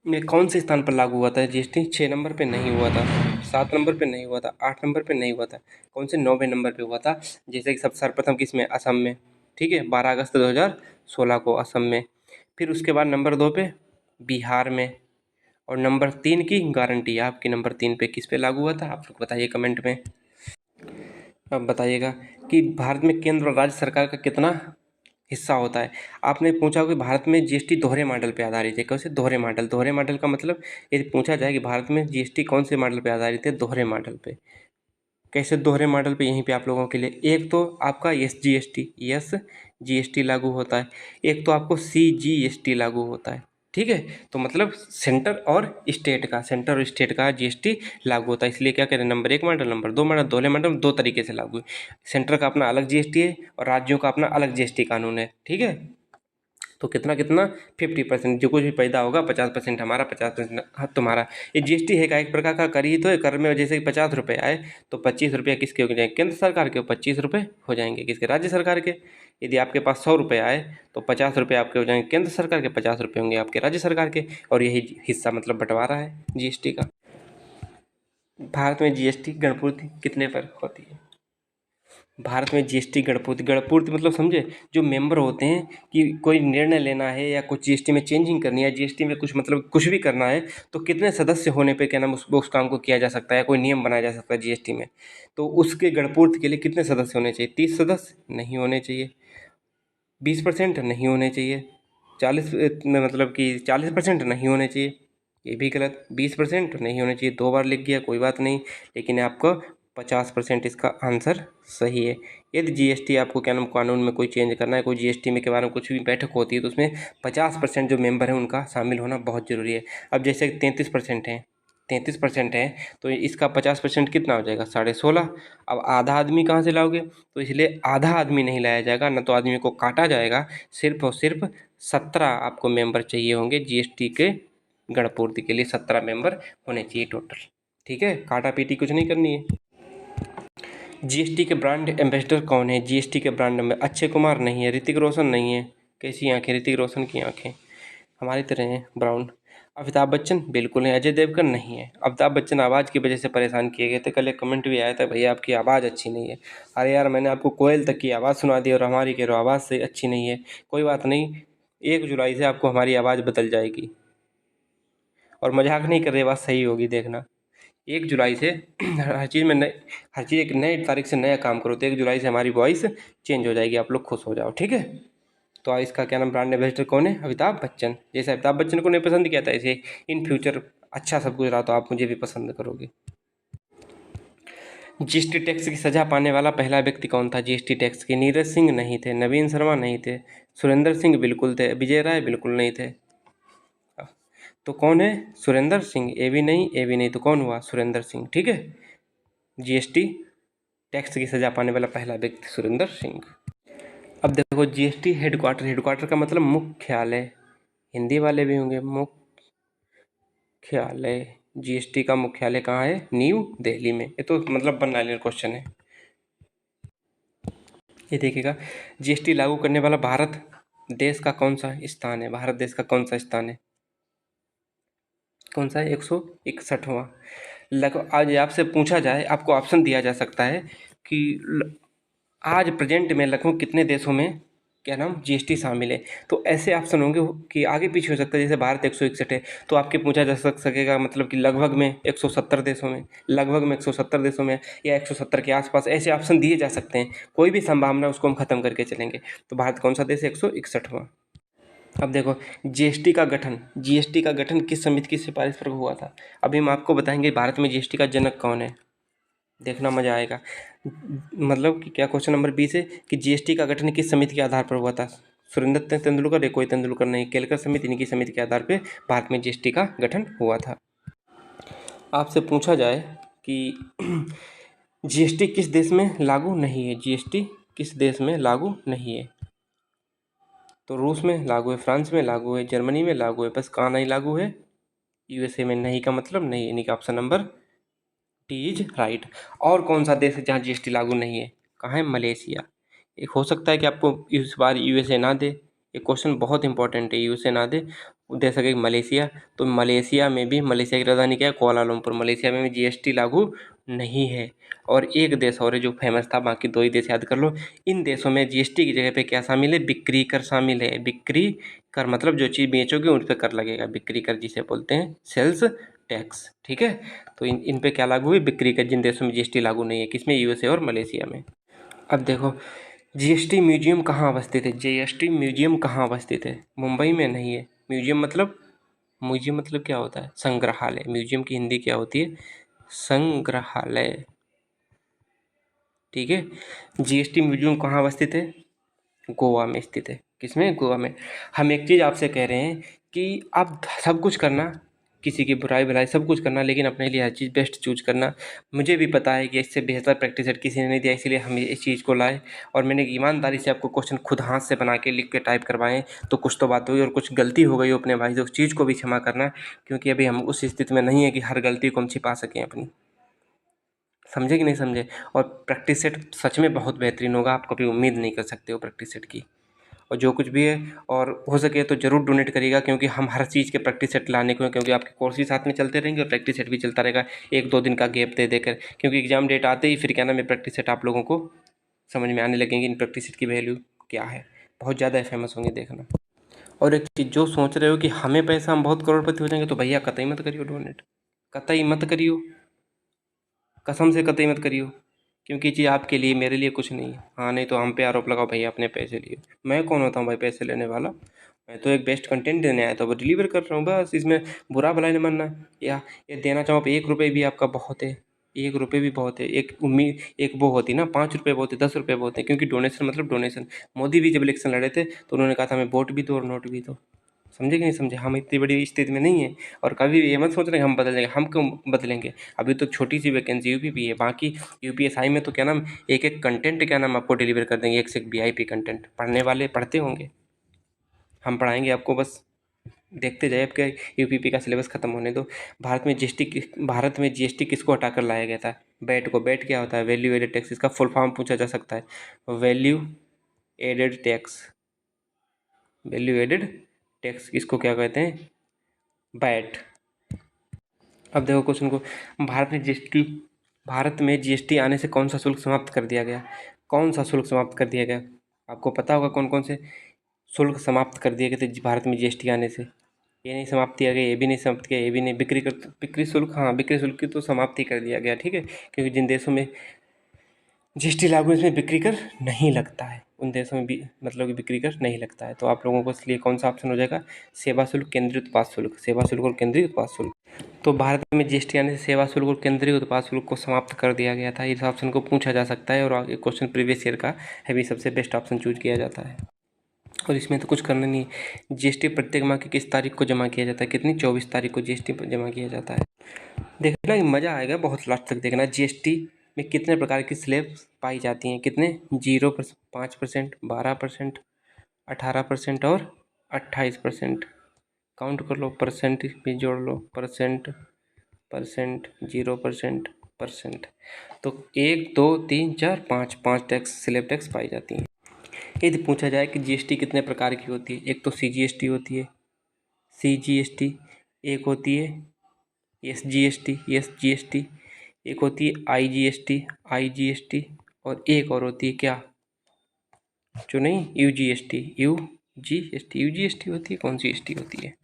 Speaker 1: में कौन से स्थान पर लागू हुआ था जीएसटी, 6 नंबर पे नहीं हुआ था, 7 नंबर पे नहीं हुआ था, 8 नंबर पे नहीं हुआ था, कौन से 9वें नंबर पे हुआ था। जैसे कि सब सर्वप्रथम किस में, असम में, ठीक है, 12 अगस्त 2016 को असम में। फिर उसके बाद नंबर 2 पे बिहार में, और नंबर 3 की गारंटी है आपकी, नंबर 3 पे किस पे लागू हुआ था, आप लोग बताइए कमेंट में। अब बताइएगा कि भारत में केंद्र और राज्य सरकार का कितना हिस्सा होता है। आपने पूछा कि भारत में जीएसटी दोहरे मॉडल पे आधारित है। कैसे दोहरे मॉडल, दोहरे मॉडल का मतलब यदि पूछा जाए कि भारत में जीएसटी कौन से मॉडल पे आधारित है, दोहरे मॉडल पे। कैसे दोहरे मॉडल पे, यहीं पे आप लोगों के लिए एक तो आपका एस जीएसटी लागू होता है, एक तो आपको सीजीएसटी लागू होता है, ठीक है। तो मतलब सेंटर और स्टेट का जीएसटी लागू होता है। इसलिए क्या करें, नंबर 1 मॉडल, नंबर 2 मॉडल, दोहरे मॉडल दो तरीके से लागू है। सेंटर का अपना अलग जीएसटी है और राज्यों का अपना अलग जीएसटी कानून है, ठीक है। तो कितना कितना 50%, जो कुछ भी पैदा होगा 50% हमारा, 50% हाँ तुम्हारा। ये जीएसटी है का एक प्रकार का कर ही तो है। कर में जैसे कि 50 रुपये आए तो 25 रुपये किसके हो जाएंगे, केंद्र सरकार के, 25 रुपये हो जाएंगे किसके, राज्य सरकार के। यदि आपके पास 100 रुपये आए तो 50 रुपये आपके हो जाएंगे केंद्र सरकार के, 50 रुपये होंगे आपके राज्य सरकार के। और यही हिस्सा मतलब बंटवारा है जीएसटी का। भारत में जीएसटी गणपूर्ति कितने पर होती है। भारत में जीएसटी गणपूर्ति, गणपूर्ति मतलब समझे, जो मेंबर होते हैं कि कोई निर्णय लेना है या कुछ जीएसटी में चेंजिंग करनी है, जीएसटी में कुछ मतलब कुछ भी करना है, तो कितने सदस्य होने पे क्या नाम उस काम को किया जा सकता है, कोई नियम बनाया जा सकता है जीएसटी में। तो उसके गणपूर्ति के लिए कितने सदस्य होने चाहिए, 30 सदस्य नहीं होने चाहिए, 20% नहीं होने चाहिए, 40 मतलब कि 40% नहीं होने चाहिए, ये भी गलत, 20% नहीं होने चाहिए, 2 बार लिख गया कोई बात नहीं, लेकिन आपको 50% इसका आंसर सही है। यदि जीएसटी आपको क्या नाम कानून में कोई चेंज करना है, कोई जीएसटी में के बारे में कुछ भी बैठक होती है, तो उसमें 50% जो मेंबर हैं उनका शामिल होना बहुत ज़रूरी है। अब जैसे 33% है तो इसका 50% कितना हो जाएगा, 16.5। अब आधा आदमी कहाँ से लाओगे, तो इसलिए आधा आदमी नहीं लाया जाएगा, न तो आदमी को काटा जाएगा, सिर्फ और सिर्फ 17 आपको मेंबर चाहिए होंगे जीएसटी के गणपूर्ति के लिए, 17 मेंबर होने चाहिए टोटल, ठीक है। काटा पीटी कुछ नहीं करनी है। जीएसटी के ब्रांड एम्बेसडर कौन है, जीएसटी के ब्रांड में अक्षय कुमार नहीं है, ऋतिक रोशन नहीं है। कैसी आंखें, ऋतिक रोशन की आंखें हमारी तरह हैं ब्राउन। अमिताभ बच्चन बिल्कुल नहीं, अजय देवगन नहीं है। अमिताभ बच्चन आवाज़ की वजह से परेशान किए गए थे, कल एक कमेंट भी आया था, भैया आपकी आवाज़ अच्छी नहीं है। अरे यार मैंने आपको कोयल तक की आवाज़ सुना दी और हमारी कह रहे हो आवाज़ से अच्छी नहीं है। कोई बात नहीं, 1 जुलाई से आपको हमारी आवाज़ बदल जाएगी, और मजाक नहीं कर रहे, बात सही होगी देखना। 1 जुलाई से हर चीज़ में नए, हर चीज़ एक नई तारीख से नया काम करो, तो 1 जुलाई से हमारी वॉइस चेंज हो जाएगी, आप लोग खुश हो जाओ, ठीक है। तो इसका क्या नाम ब्रांड एम्बेसडर कौन है, अमिताभ बच्चन। जैसे अमिताभ बच्चन को नहीं पसंद किया था, ऐसे इन फ्यूचर अच्छा सब कुछ रहा तो आप मुझे भी पसंद करोगे। जीएसटी टैक्स की सजा पाने वाला पहला व्यक्ति कौन था, जीएसटी टैक्स की, नीरज सिंह नहीं थे, नवीन शर्मा नहीं थे, सुरेंद्र सिंह बिल्कुल थे, विजय राय बिल्कुल नहीं थे। तो कौन है, सुरेंद्र सिंह। ए भी नहीं तो कौन हुआ, सुरेंद्र सिंह, ठीक है। जीएसटी टैक्स की सजा पाने वाला पहला व्यक्ति सुरेंद्र सिंह। अब देखो जीएसटी हेडक्वार्टर, हेडक्वार्टर का मतलब मुख्यालय, हिंदी वाले भी होंगे, मुख्यालय। जीएसटी का मुख्यालय कहाँ है, न्यू दिल्ली में। ये तो मतलब बनने वाला क्वेश्चन है। ये देखिएगा जीएसटी लागू करने वाला भारत देश का कौन सा स्थान है, भारत देश का कौन सा स्थान है, कौन सा है, 161वां। लगभग आज आपसे पूछा जाए, आपको ऑप्शन दिया जा सकता है कि आज प्रेजेंट में लगभग कितने देशों में क्या नाम जीएसटी शामिल है। तो ऐसे ऑप्शन होंगे कि आगे पीछे हो सकता है, जैसे भारत 161 है तो आपके पूछा जा सकेगा मतलब कि लगभग में 170 देशों में, लगभग में 170 देशों में, या 170 के आसपास, ऐसे ऑप्शन दिए जा सकते हैं। कोई भी संभावना उसको हम खत्म करके चलेंगे। तो भारत कौन सा देश है, 161वां। अब देखो, जीएसटी का गठन किस समिति की सिफारिश पर हुआ था। अभी हम आपको बताएंगे भारत में जीएसटी का जनक कौन है, देखना मजा आएगा। मतलब कि क्या क्वेश्चन नंबर 20 है कि जीएसटी का गठन किस समिति के आधार पर हुआ था। सुरेंद्र तेंदुलकर, कोई तेंदुलकर नहीं, केलकर समिति, इनकी समिति के आधार पर भारत में जीएसटी का गठन हुआ था। आपसे पूछा जाए कि जीएसटी किस देश में लागू नहीं है, जीएसटी किस देश में लागू नहीं है। तो रूस में लागू है, फ्रांस में लागू है, जर्मनी में लागू है, बस कहाँ नहीं लागू है, यूएसए में। नहीं का मतलब नहीं, यानी कि option number T is right. और कौन सा देश है जहाँ जीएसटी लागू नहीं है, कहाँ है, मलेशिया। एक हो सकता है कि आपको इस बार यूएसए ना दे, ये क्वेश्चन बहुत इंपॉर्टेंट है, यूएसए ना दे, दे सके मलेशिया। तो मलेशिया में भी, मलेशिया की राजधानी क्या है, कुआलालंपुर, मलेशिया में भी जीएसटी लागू नहीं है। और एक देश और है जो फेमस था, बाकी दो ही देश याद कर लो। इन देशों में जीएसटी की जगह पे क्या शामिल है, बिक्री कर शामिल है। बिक्री कर मतलब जो चीज़ बेचोगे उन पर कर लगेगा, बिक्री कर जिसे बोलते हैं, सेल्स टैक्स, ठीक है। तो इन पे क्या लागू है, बिक्री कर। जिन देशों में जीएसटी लागू नहीं है, किसमें, यूएसए और मलेशिया में। अब देखो, जीएसटी म्यूजियम कहाँ अवस्थित है, जीएसटी म्यूजियम कहाँ अवस्थित है, मुंबई में नहीं है। म्यूजियम मतलब क्या होता है, संग्रहालय। म्यूजियम की हिंदी क्या होती है, संग्रहालय, ठीक है। जीएसटी म्यूजियम कहाँ अवस्थित है, गोवा में स्थित है। किसमें, गोवा में। हम एक चीज़ आपसे कह रहे हैं कि आप सब कुछ करना, किसी की बुराई भलाई सब कुछ करना, लेकिन अपने लिए हर चीज़ बेस्ट चूज करना। मुझे भी पता है कि इससे बेहतर प्रैक्टिस सेट किसी ने नहीं दिया, इसीलिए हम इस चीज़ को लाए। और मैंने ईमानदारी से आपको क्वेश्चन खुद हाथ से बना के लिख के टाइप करवाएं। तो कुछ तो बात हुई और कुछ गलती हो गई हो अपने भाई से, उस चीज़ को भी क्षमा करना, क्योंकि अभी हम उस स्थिति में नहीं है कि हर गलती को हम छिपा सकें अपनी। समझे कि नहीं समझे। और प्रैक्टिस सेट सच में बहुत बेहतरीन होगा, आप कभी उम्मीद नहीं कर सकते हो प्रैक्टिस सेट की। और जो कुछ भी है, और हो सके तो ज़रूर डोनेट करिएगा, क्योंकि हम हर चीज़ के प्रैक्टिस सेट लाने को हैं, क्योंकि आपके कोर्स भी साथ में चलते रहेंगे और प्रैक्टिस सेट भी चलता रहेगा, 1-2 दिन का गैप दे देकर। क्योंकि एग्जाम डेट आते ही फिर क्या नाम है, प्रैक्टिस सेट आप लोगों को समझ में आने लगेंगे, इन प्रैक्टिस सेट की वैल्यू क्या है, बहुत ज़्यादा फेमस होंगे, देखना। और एक चीज़, जो सोच रहे हो कि हमें पैसा, हम बहुत करोड़पति हो जाएंगे, तो भैया कतई मत करियो डोनेट, कतई मत करियो, कसम से कतई मत करियो। क्योंकि ये चीज़ आपके लिए, मेरे लिए कुछ नहीं है। हाँ, नहीं तो हम पे आरोप लगाओ भैया अपने पैसे लिए। मैं कौन होता हूँ भाई पैसे लेने वाला, मैं तो एक बेस्ट कंटेंट देने आया था, वो डिलीवर कर रहा हूँ बस। इसमें बुरा भला नहीं मानना, या ये देना चाहो, 1 रुपये भी आपका बहुत है, 1 रुपये भी बहुत है। एक उम्मीद, एक वो होती ना, 5 रुपये बहुत है, 10 रुपये बहुत है, क्योंकि डोनेशन मतलब डोनेशन। मोदी भी जब इलेक्शन लड़े थे तो उन्होंने कहा था हमें वोट भी दो और नोट भी दो। समझे कि नहीं समझे, हम इतनी बड़ी स्थिति में नहीं है। और कभी भी ये मत सोच रहे हम बदल जाएंगे, हम क्यों बदलेंगे। अभी तो छोटी सी वैकेंसी यूपी है, बाकी यूपीएसआई में तो क्या नाम, एक एक कंटेंट क्या नाम आपको डिलीवर कर देंगे, एक से एक वीआईपी कंटेंट। पढ़ने वाले पढ़ते होंगे, हम पढ़ाएंगे आपको, बस देखते जाए। आपके यूपीपी का सिलेबस खत्म होने दो। भारत में जीएसटी किसको हटाकर लाया गया था, बैट को। बैट क्या होता है, वैल्यू एडेड टैक्स, इसका फुल फॉर्म पूछा जा सकता है, value added tax. Value added tax इसको क्या कहते हैं, बैट। अब देखो क्वेश्चन को, भारत में जीएसटी आने से कौन सा शुल्क समाप्त कर दिया गया, कौन सा शुल्क समाप्त कर दिया गया। आपको पता होगा कौन कौन से शुल्क समाप्त कर दिए गए थे भारत में जीएसटी आने से। ये नहीं समाप्त किया गया, ये भी नहीं समाप्त किया, ये भी नहीं। बिक्री शुल्क, हाँ बिक्री शुल्क की तो समाप्ति कर दिया गया, ठीक है। क्योंकि जिन देशों में जीएसटी लागू, इसमें बिक्री कर नहीं लगता है, उन देशों में भी मतलब कि बिक्री कर नहीं लगता है। तो आप लोगों को इसलिए कौन सा ऑप्शन हो जाएगा, सेवा शुल्क, केंद्रीय उत्पाद शुल्क, सेवा शुल्क और केंद्रीय उत्पाद शुल्क। तो भारत में जीएसटी आने से सेवा शुल्क और केंद्रीय उत्पाद शुल्क को समाप्त कर दिया गया था, इस ऑप्शन को पूछा जा सकता है। और आगे क्वेश्चन प्रीवियस ईयर का है भी, सबसे बेस्ट ऑप्शन चूज किया जाता है। और इसमें तो कुछ करना नहीं है। जीएसटी प्रत्येक माह की किस तारीख को जमा किया जाता है, कितनी, 24 तारीख को जीएसटी जमा किया जाता है। देखना मज़ा आएगा, बहुत लास्ट तक देखना। जीएसटी में कितने प्रकार की स्लैब्स पाई जाती हैं, कितने, 0%, 5%, 12%, 18% और 28%। काउंट कर लो, परसेंट भी जोड़ लो, परसेंट, 0%, परसेंट। तो 1, 2, 3, 4, 5 टैक्स, स्लैब टैक्स पाई जाती हैं। यदि पूछा जाए कि जीएसटी कितने प्रकार की होती है, एक तो सीजीएसटी होती है, सीजीएसटी, एक होती है एसजीएसटी, एसजीएसटी, एक होती है आईजीएसटी, आईजीएसटी, और एक और होती है क्या, जो नहीं, यूजीएसटी, यूजीएसटी, यूजीएसटी होती है, कौन सी एसटी होती है,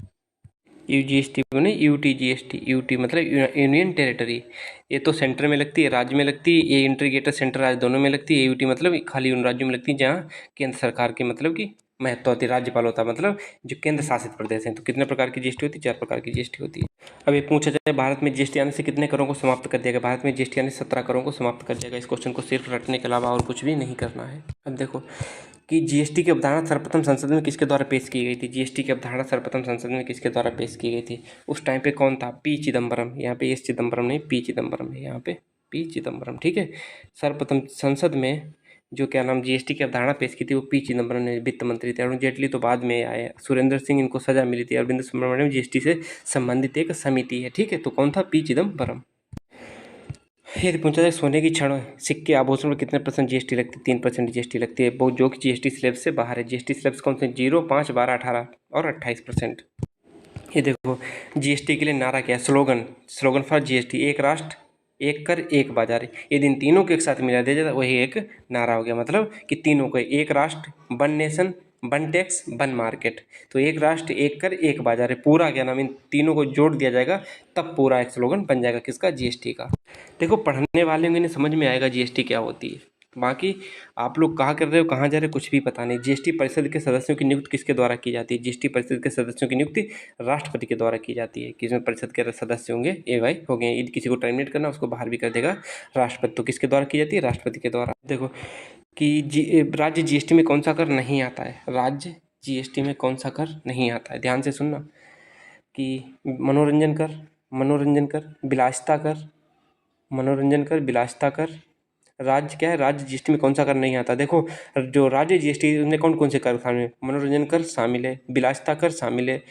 Speaker 1: यूजीएसटी को नहीं, यूटीजीएसटी, यूटी मतलब यूनियन टेरिटरी। ये तो सेंटर में लगती है, राज्य में लगती है, ये इंटीग्रेटेड सेंटर राज्य दोनों में लगती है। यूटी मतलब खाली उन राज्यों में लगती है जहाँ केंद्र सरकार की मतलब की महत्व होती है, राज्यपाल होता है, मतलब जो केंद्र शासित प्रदेश हैं। तो कितने प्रकार की जीएसटी होती है, 4 प्रकार की जीएसटी होती है। अब ये पूछा जाए भारत में जीएसटी आने से कितने करों को समाप्त कर दिया गया, भारत में जीएसटी आने से 17 करों को समाप्त कर दिया गया। इस क्वेश्चन को सिर्फ रटने के अलावा और कुछ भी नहीं करना है। अब देखो कि जीएसटी की अवधारणा सर्वप्रथम संसद में किसके द्वारा पेश की गई थी, जीएसटी की अवधारणा सर्वप्रथम संसद में किसके द्वारा पेश की गई थी, उस टाइम पे कौन था, पी चिदम्बरम। यहाँ पे एस चिदम्बरम नहीं, पी चिदम्बरम है, यहाँ पे पी चिदम्बरम, ठीक है। सर्वप्रथम संसद में जो क्या नाम जीएसटी की अवधारणा पेश की थी वो पी चिदम्बरम ने, वित्त मंत्री थे। अरुण जेटली तो बाद में आए, सुरेंद्र सिंह इनको सजा मिली थी, अरविंद सुब्रमण्यम जीएसटी से संबंधित एक समिति है, ठीक है। तो कौन था, पी चिदम्बरम। यदि पूछा जाए सोने की छड़, सिक्के, आभूषण पर कितने परसेंट जीएसटी लगती है, 3% जीएसटी लगती है, वो जो कि जीएसटी स्लैब से बाहर है। जीएसटी स्लैब्स कौन से, 0, 5, 12, 18 और 28%। ये देखो जीएसटी के लिए नारा क्या है, स्लोगन, स्लोगन फॉर जीएसटी, एक राष्ट्र एक कर एक बाजार। यदि इन तीनों को एक साथ मिला दिया जाए वही एक नारा हो गया, मतलब कि तीनों को, एक राष्ट्र, one nation, one tax, one market. तो एक राष्ट्र एक कर एक बाजार है, पूरा क्या नाम, इन तीनों को जोड़ दिया जाएगा तब पूरा एक स्लोगन बन जाएगा किसका, जीएसटी का। देखो पढ़ने वाले को इन्हें समझ में आएगा जीएसटी क्या होती है। बाकी आप लोग कहाँ कर रहे हो, कहाँ जा रहे हो, कुछ भी पता नहीं। जीएसटी परिषद के सदस्यों की नियुक्ति किसके द्वारा की जाती है, जीएसटी परिषद के सदस्यों की नियुक्ति राष्ट्रपति के द्वारा की जाती है। किसमें परिषद के सदस्य होंगे, ए भाई हो गए, यदि किसी को टर्मिनेट करना उसको बाहर भी कर देगा राष्ट्रपति। तो किसके द्वारा की जाती है, राष्ट्रपति के द्वारा। देखो कि राज्य जीएसटी में कौन सा कर नहीं आता है, राज्य जीएसटी में कौन सा कर नहीं आता है, ध्यान से सुनना। कि मनोरंजन कर, मनोरंजन कर, विलासिता कर, मनोरंजन कर, विलासिता कर। राज्य क्या है, राज्य जीएसटी में कौन सा कर नहीं आता, देखो जो राज्य जीएसटी में कौन कौन से कर शामिल है, मनोरंजन कर शामिल है, विलासिता कर शामिल है,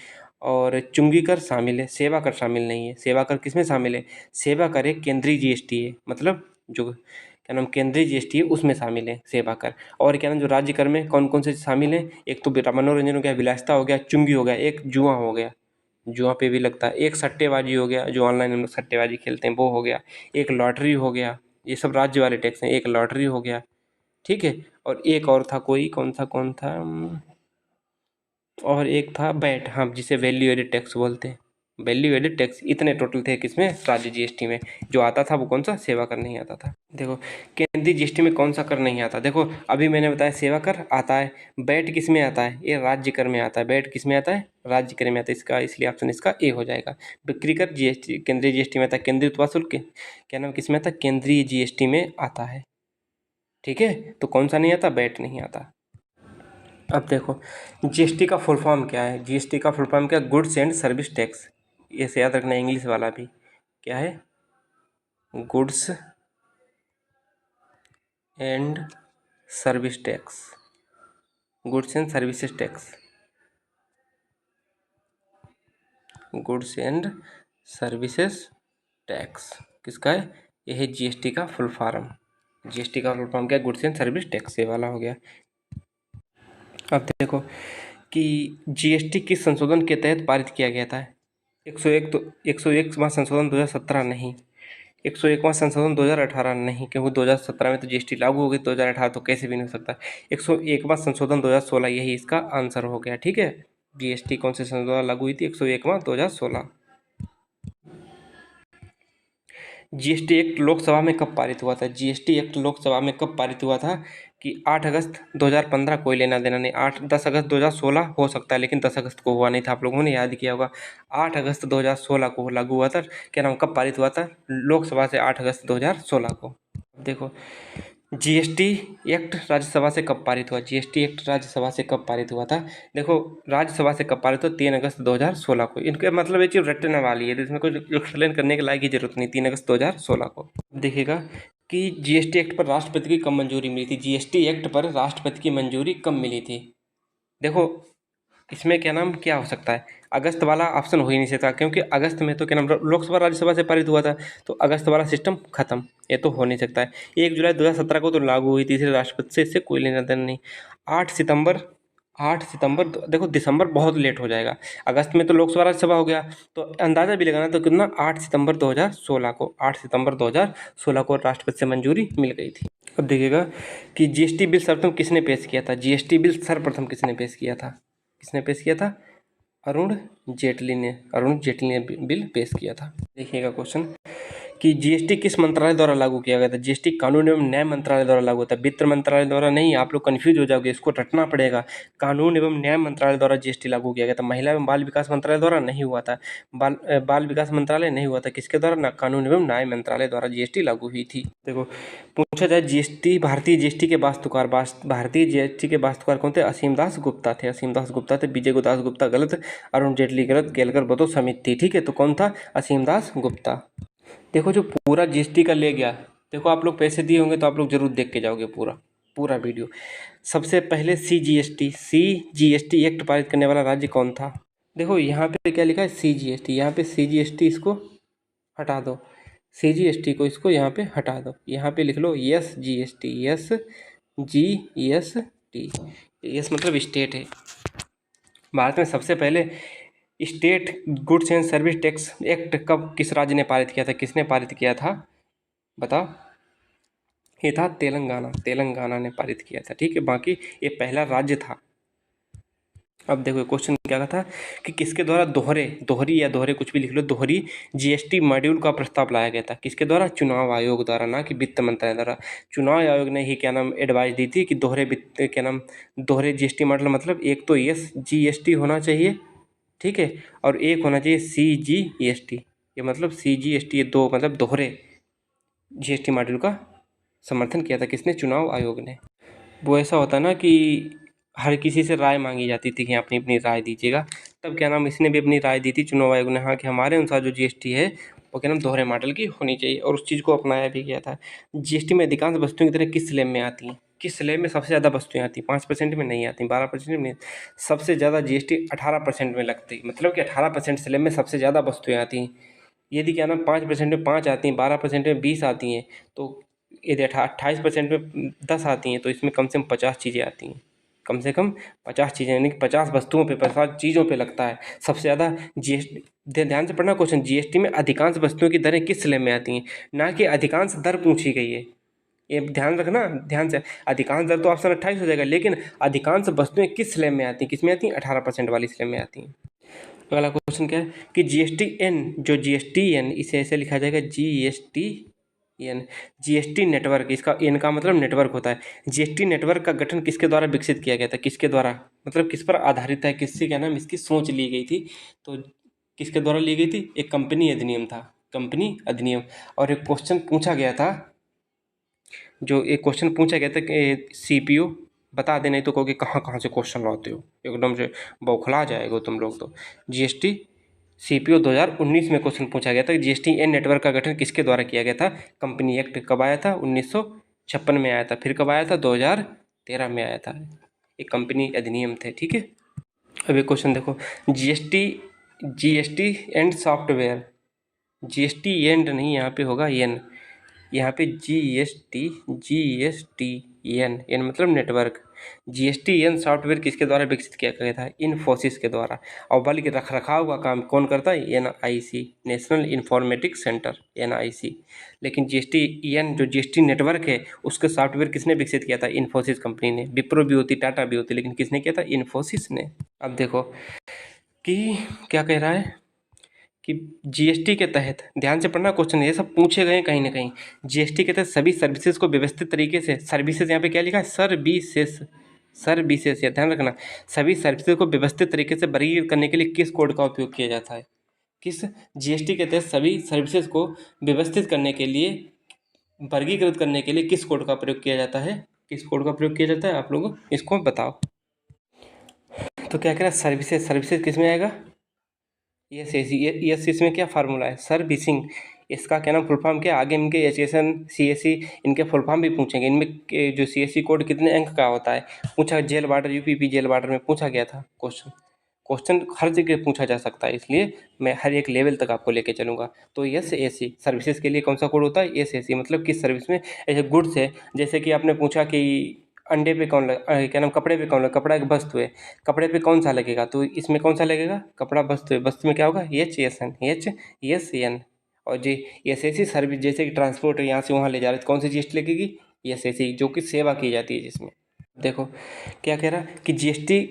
Speaker 1: और चुंगी कर शामिल है, सेवा कर शामिल नहीं है। सेवा कर किसमें शामिल है, सेवा कर एक केंद्रीय जीएसटी है, मतलब जो क्या नाम केंद्रीय जीएसटी है उसमें शामिल है सेवा कर। और क्या नाम जो राज्य कर में कौन कौन से शामिल है, एक तो मनोरंजन हो गया, विलासिता हो गया, चुंगी हो गया, एक जुआ हो गया, जुआ पे भी लगता है, एक सट्टेबाजी हो गया, जो ऑनलाइन हम लोग सट्टेबाजी खेलते हैं वो हो गया, एक लॉटरी हो गया। ये सब राज्य वाले टैक्स हैं, एक लॉटरी हो गया, ठीक है। और एक और था कोई, कौन था और एक था बैट, हाँ, जिसे वैल्यू एडेड टैक्स बोलते हैं, वैल्यू एडेड टैक्स। इतने टोटल थे किसमें, राज्य जीएसटी में। जो आता था वो कौन सा, सेवा कर नहीं आता था। देखो केंद्रीय जीएसटी में कौन सा कर नहीं आता, देखो अभी मैंने बताया सेवा कर आता है, बैट किस में आता है, ये राज्य कर में आता है, बैट किस में आता है, राज्य कर में आता है, इसका इसलिए ऑप्शन इसका ए हो जाएगा। बिक्री कर जीएसटी केंद्रीय जीएसटी में आता है, केंद्रीय उत्पाद शुल्क क्या नाम किस में आता है, केंद्रीय जीएसटी में आता है, ठीक है। तो कौन सा नहीं आता, बैट नहीं आता। अब देखो जीएसटी का फुल फॉर्म क्या है, जीएसटी का फुल फॉर्म क्या, गुड्स एंड सर्विस टैक्स। ऐसे याद रखना, इंग्लिश वाला भी क्या है, goods and service tax, goods and services tax, goods and services tax किसका है, यह है जीएसटी का फुल फॉर्म। जीएसटी का फुल फॉर्म क्या है, गुड्स एंड सर्विस टैक्स, ये वाला हो गया। अब देखो कि जीएसटी किस संशोधन के तहत पारित किया गया था, 101 तो 101वां संशोधन 2017 नहीं, 101वां संशोधन 2018 नहीं, क्योंकि 2017 में तो जीएसटी लागू हो गई, 2018 तो कैसे भी नहीं हो सकता। 101वां संशोधन 2016, यही इसका आंसर हो गया, ठीक है। जीएसटी कौन से संशोधन लागू हुई थी, 101वां 2016। जीएसटी एक्ट लोकसभा में कब पारित हुआ था, जीएसटी एक्ट लोकसभा में कब पारित हुआ था कि 8 अगस्त 2015, कोई लेना देना नहीं, 10 अगस्त 2016 हो सकता है, लेकिन 10 अगस्त को हुआ नहीं था, आप लोगों ने याद किया होगा। 8 अगस्त 2016 को लागू हुआ था, क्या नाम कब पारित हुआ था, लोकसभा से 8 अगस्त 2016 को। देखो जीएसटी एक्ट राज्यसभा से कब पारित हुआ, जीएसटी एक्ट राज्यसभा से कब पारित हुआ था, देखो राज्यसभा से कब पारित हुआ, 3 अगस्त 2016 को। इनके मतलब ये चीज़ रटने वाली है, तो इसमें कुछ एक्सप्लेन करने के लायक की जरूरत नहीं, 3 अगस्त 2016 को। देखिएगा कि जीएसटी एक्ट पर राष्ट्रपति की कब मंजूरी मिली थी, जीएसटी एक्ट पर राष्ट्रपति की मंजूरी कब मिली थी। देखो इसमें क्या नाम क्या हो सकता है, अगस्त वाला ऑप्शन हो ही नहीं सकता, क्योंकि अगस्त में तो क्या नाम लोकसभा राज्यसभा से पारित हुआ था, तो अगस्त वाला सिस्टम खत्म, ये तो हो नहीं सकता है। 1 जुलाई 2017 को तो लागू हुई तीसरे राष्ट्रपति से, इससे कोई लेना देना नहीं। 8 सितंबर, 8 सितंबर देखो दिसंबर बहुत लेट हो जाएगा, अगस्त में तो लोकसभा राज्यसभा हो गया, तो अंदाजा भी लगाना तो कितना 8 सितंबर 2016 को राष्ट्रपति से मंजूरी मिल गई थी। अब देखिएगा कि जीएसटी बिल सर्वप्रथम किसने पेश किया था, जीएसटी बिल सर्वप्रथम किसने पेश किया था, किसने पेश किया था, अरुण जेटली ने बिल पेश किया था। देखिएगा क्वेश्चन कि जीएसटी किस मंत्रालय द्वारा लागू किया गया था, जीएसटी कानून एवं न्याय मंत्रालय द्वारा लागू होता है, वित्त मंत्रालय द्वारा नहीं, आप लोग कंफ्यूज हो जाओगे, इसको रटना पड़ेगा। कानून एवं न्याय मंत्रालय द्वारा जीएसटी लागू किया गया था, महिला एवं बाल विकास मंत्रालय द्वारा नहीं हुआ था, बाल विकास मंत्रालय नहीं हुआ था, किसके द्वारा ना, कानून एवं न्याय मंत्रालय द्वारा जीएसटी लागू हुई थी। देखो पूछा जाए जीएसटी, भारतीय जीएसटी के वास्तुकार, भारतीय जीएसटी के वास्तुकार कौन थे, असीम दास गुप्ता थे, असीम दास गुप्ता थे, विजय दास गुप्ता गलत, अरुण जेटली गलत, केलकर बतो समिति थी, ठीक है, तो कौन था, असीम दास गुप्ता। देखो जो पूरा जीएसटी का ले गया, देखो आप लोग पैसे दिए होंगे तो आप लोग जरूर देख के जाओगे पूरा पूरा वीडियो। सबसे पहले सीजीएसटी एक्ट पारित करने वाला राज्य कौन था, देखो यहाँ पे क्या लिखा है सीजीएसटी, यहाँ पे सीजीएसटी इसको हटा दो, सीजीएसटी को इसको यहाँ पे हटा दो, यहाँ पे लिख लो yes GST, yes GST, yes मतलब स्टेट है। भारत में सबसे पहले state goods and service tax act कब किस राज्य ने पारित किया था, किसने पारित किया था बताओ, ये था तेलंगाना ने पारित किया था, ठीक है, बाकी ये पहला राज्य था। अब देखो क्वेश्चन क्या था कि किसके द्वारा दोहरी कुछ भी लिख लो, दोहरी जीएसटी मॉड्यूल का प्रस्ताव लाया गया था, किसके द्वारा, चुनाव आयोग द्वारा, ना कि वित्त मंत्रालय द्वारा। चुनाव आयोग ने ही क्या नाम एडवाइस दी थी कि दोहरे जीएसटी मॉडल, मतलब एक तो यस जीएसटी होना चाहिए, ठीक है, और एक होना चाहिए सीजीएसटी, ये मतलब सीजीएसटी, ये दो मतलब दोहरे जीएसटी मॉड्यूल का समर्थन किया था, किसने, चुनाव आयोग ने। वो ऐसा होता ना कि हर किसी से राय मांगी जाती थी कि अपनी अपनी राय दीजिएगा, तब क्या नाम इसने भी अपनी राय दी थी चुनाव आयोग ने, हाँ कि हमारे अनुसार जो जीएसटी है वो क्या नाम दोहरे मॉडल की होनी चाहिए, और उस चीज़ को अपनाया भी गया था। जीएसटी में अधिकांश वस्तुएं की तरह किस स्लैब में आती हैं, किस स्लैब में सबसे ज़्यादा वस्तुएं आती हैं, 5% में नहीं आती, 12% में नहीं, सबसे ज़्यादा जीएसटी 18% में लगती, मतलब कि 18% स्लैब में सबसे ज़्यादा वस्तुएं आती हैं। यदि क्या नाम 5% में 5 आती हैं, 12% में 20 आती हैं, तो यदि 28% में 10 आती हैं, तो इसमें कम से कम 50 चीज़ें आती हैं, कम से कम 50 चीज़ें, यानी कि 50 वस्तुओं पे 50 चीज़ों पे लगता है सबसे ज़्यादा जीएसटी। ध्यान से पढ़ना क्वेश्चन, जीएसटी में अधिकांश वस्तुओं की दरें किस स्लैब में आती हैं, ना कि अधिकांश दर पूछी गई है, ये ध्यान रखना ध्यान से। अधिकांश दर तो ऑप्शन 28 हो जाएगा, लेकिन अधिकांश वस्तुएं किस स्लैब में आती हैं, किस में आती हैं, 18% वाली स्लैब में आती हैं। अगला क्वेश्चन क्या है कि जीएसटी एन इसे ऐसे लिखा जाएगा जीएसटी नेटवर्क, इसका एन का मतलब नेटवर्क होता है। जीएसटी नेटवर्क का गठन किसके द्वारा विकसित किया गया था, किसके द्वारा, मतलब किस पर आधारित है, किससे क्या नाम इसकी सोच ली गई थी, तो किसके द्वारा ली गई थी, एक कंपनी अधिनियम था, कंपनी अधिनियम। और एक क्वेश्चन पूछा गया था, जो एक क्वेश्चन पूछा गया था कि सीपीयू बता दे, नहीं तो कहोगे कहाँ कहाँ से क्वेश्चन लाते हो, एकदम से बौखला जाएगा तुम लोग तो। जीएसटी सीपीओ 2019 में क्वेश्चन पूछा गया था कि जीएसटी एन नेटवर्क का गठन किसके द्वारा किया गया था, कंपनी एक्ट कब आया था, 1956 में आया था, फिर कब आया था, 2013 में आया था, एक कंपनी अधिनियम थे, ठीक है। अब एक क्वेश्चन देखो, GST and software, GST and नहीं, यहाँ पे होगा एन, यहाँ पे जीएसटी एन मतलब नेटवर्क। जीएसटी एन सॉफ्टवेयर किसके द्वारा विकसित किया गया था, इन्फोसिस के द्वारा, और बल्कि रख रखाव का काम कौन करता है, NIC, national informatics centre, NIC. लेकिन जीएसटी एन जो जीएसटी नेटवर्क है उसके सॉफ्टवेयर किसने विकसित किया था, इन्फोसिस कंपनी ने, विप्रो भी होती, टाटा भी होती, लेकिन किसने किया था, इन्फोसिस ने। अब देखो कि क्या कह रहा है कि जीएसटी के तहत, ध्यान से पढ़ना क्वेश्चन, ये सब पूछे गए कहीं ना कहीं। जीएसटी के तहत सभी सर्विसेज को व्यवस्थित तरीके से, सर्विसेज यहाँ पे क्या लिखा है, सर्विसेज, या ध्यान रखना, सभी सर्विसेज को व्यवस्थित तरीके से वर्गीकृत करने के लिए किस कोड का उपयोग किया जाता है, किस जीएसटी के तहत सभी सर्विसेज को व्यवस्थित करने के लिए, वर्गीकृत करने के लिए किस कोड का प्रयोग किया जाता है, किस कोड का प्रयोग किया जाता है, आप लोग इसको बताओ। तो क्या कह रहा है, सर्विसेज किस में आएगा, यस इसमें क्या फार्मूला है, सर्विसिंग, इसका क्या नाम फुल फॉर्म क्या, आगे इनके एचएसएन सीएससी इनके फुल फॉर्म भी पूछेंगे, इनमें जो सीएससी कोड कितने अंक का होता है, पूछा, jail warder UPP jail warder में पूछा गया था क्वेश्चन, क्वेश्चन हर जगह पूछा जा सकता है, इसलिए मैं हर एक लेवल तक आपको लेके चलूँगा। तो SAC सर्विसेज के लिए कौन सा कोड होता है? SAC मतलब किस सर्विस में, ऐसे गुड्स है, जैसे कि आपने पूछा कि अंडे पे कौन क्या नाम, कपड़े पे कौन लगा, कपड़ा एक वस्तु है, कपड़े पे कौन सा लगेगा, तो इसमें कौन सा लगेगा? कपड़ा वस्तु है, वस्तु में क्या होगा? HSN। और जी SAC सर्विस, जैसे कि ट्रांसपोर्ट है, यहाँ से वहाँ ले जा रहे, तो कौन सी GST लगेगी? SAC, जो कि सेवा की जाती है जिसमें। देखो क्या कह रहा कि GST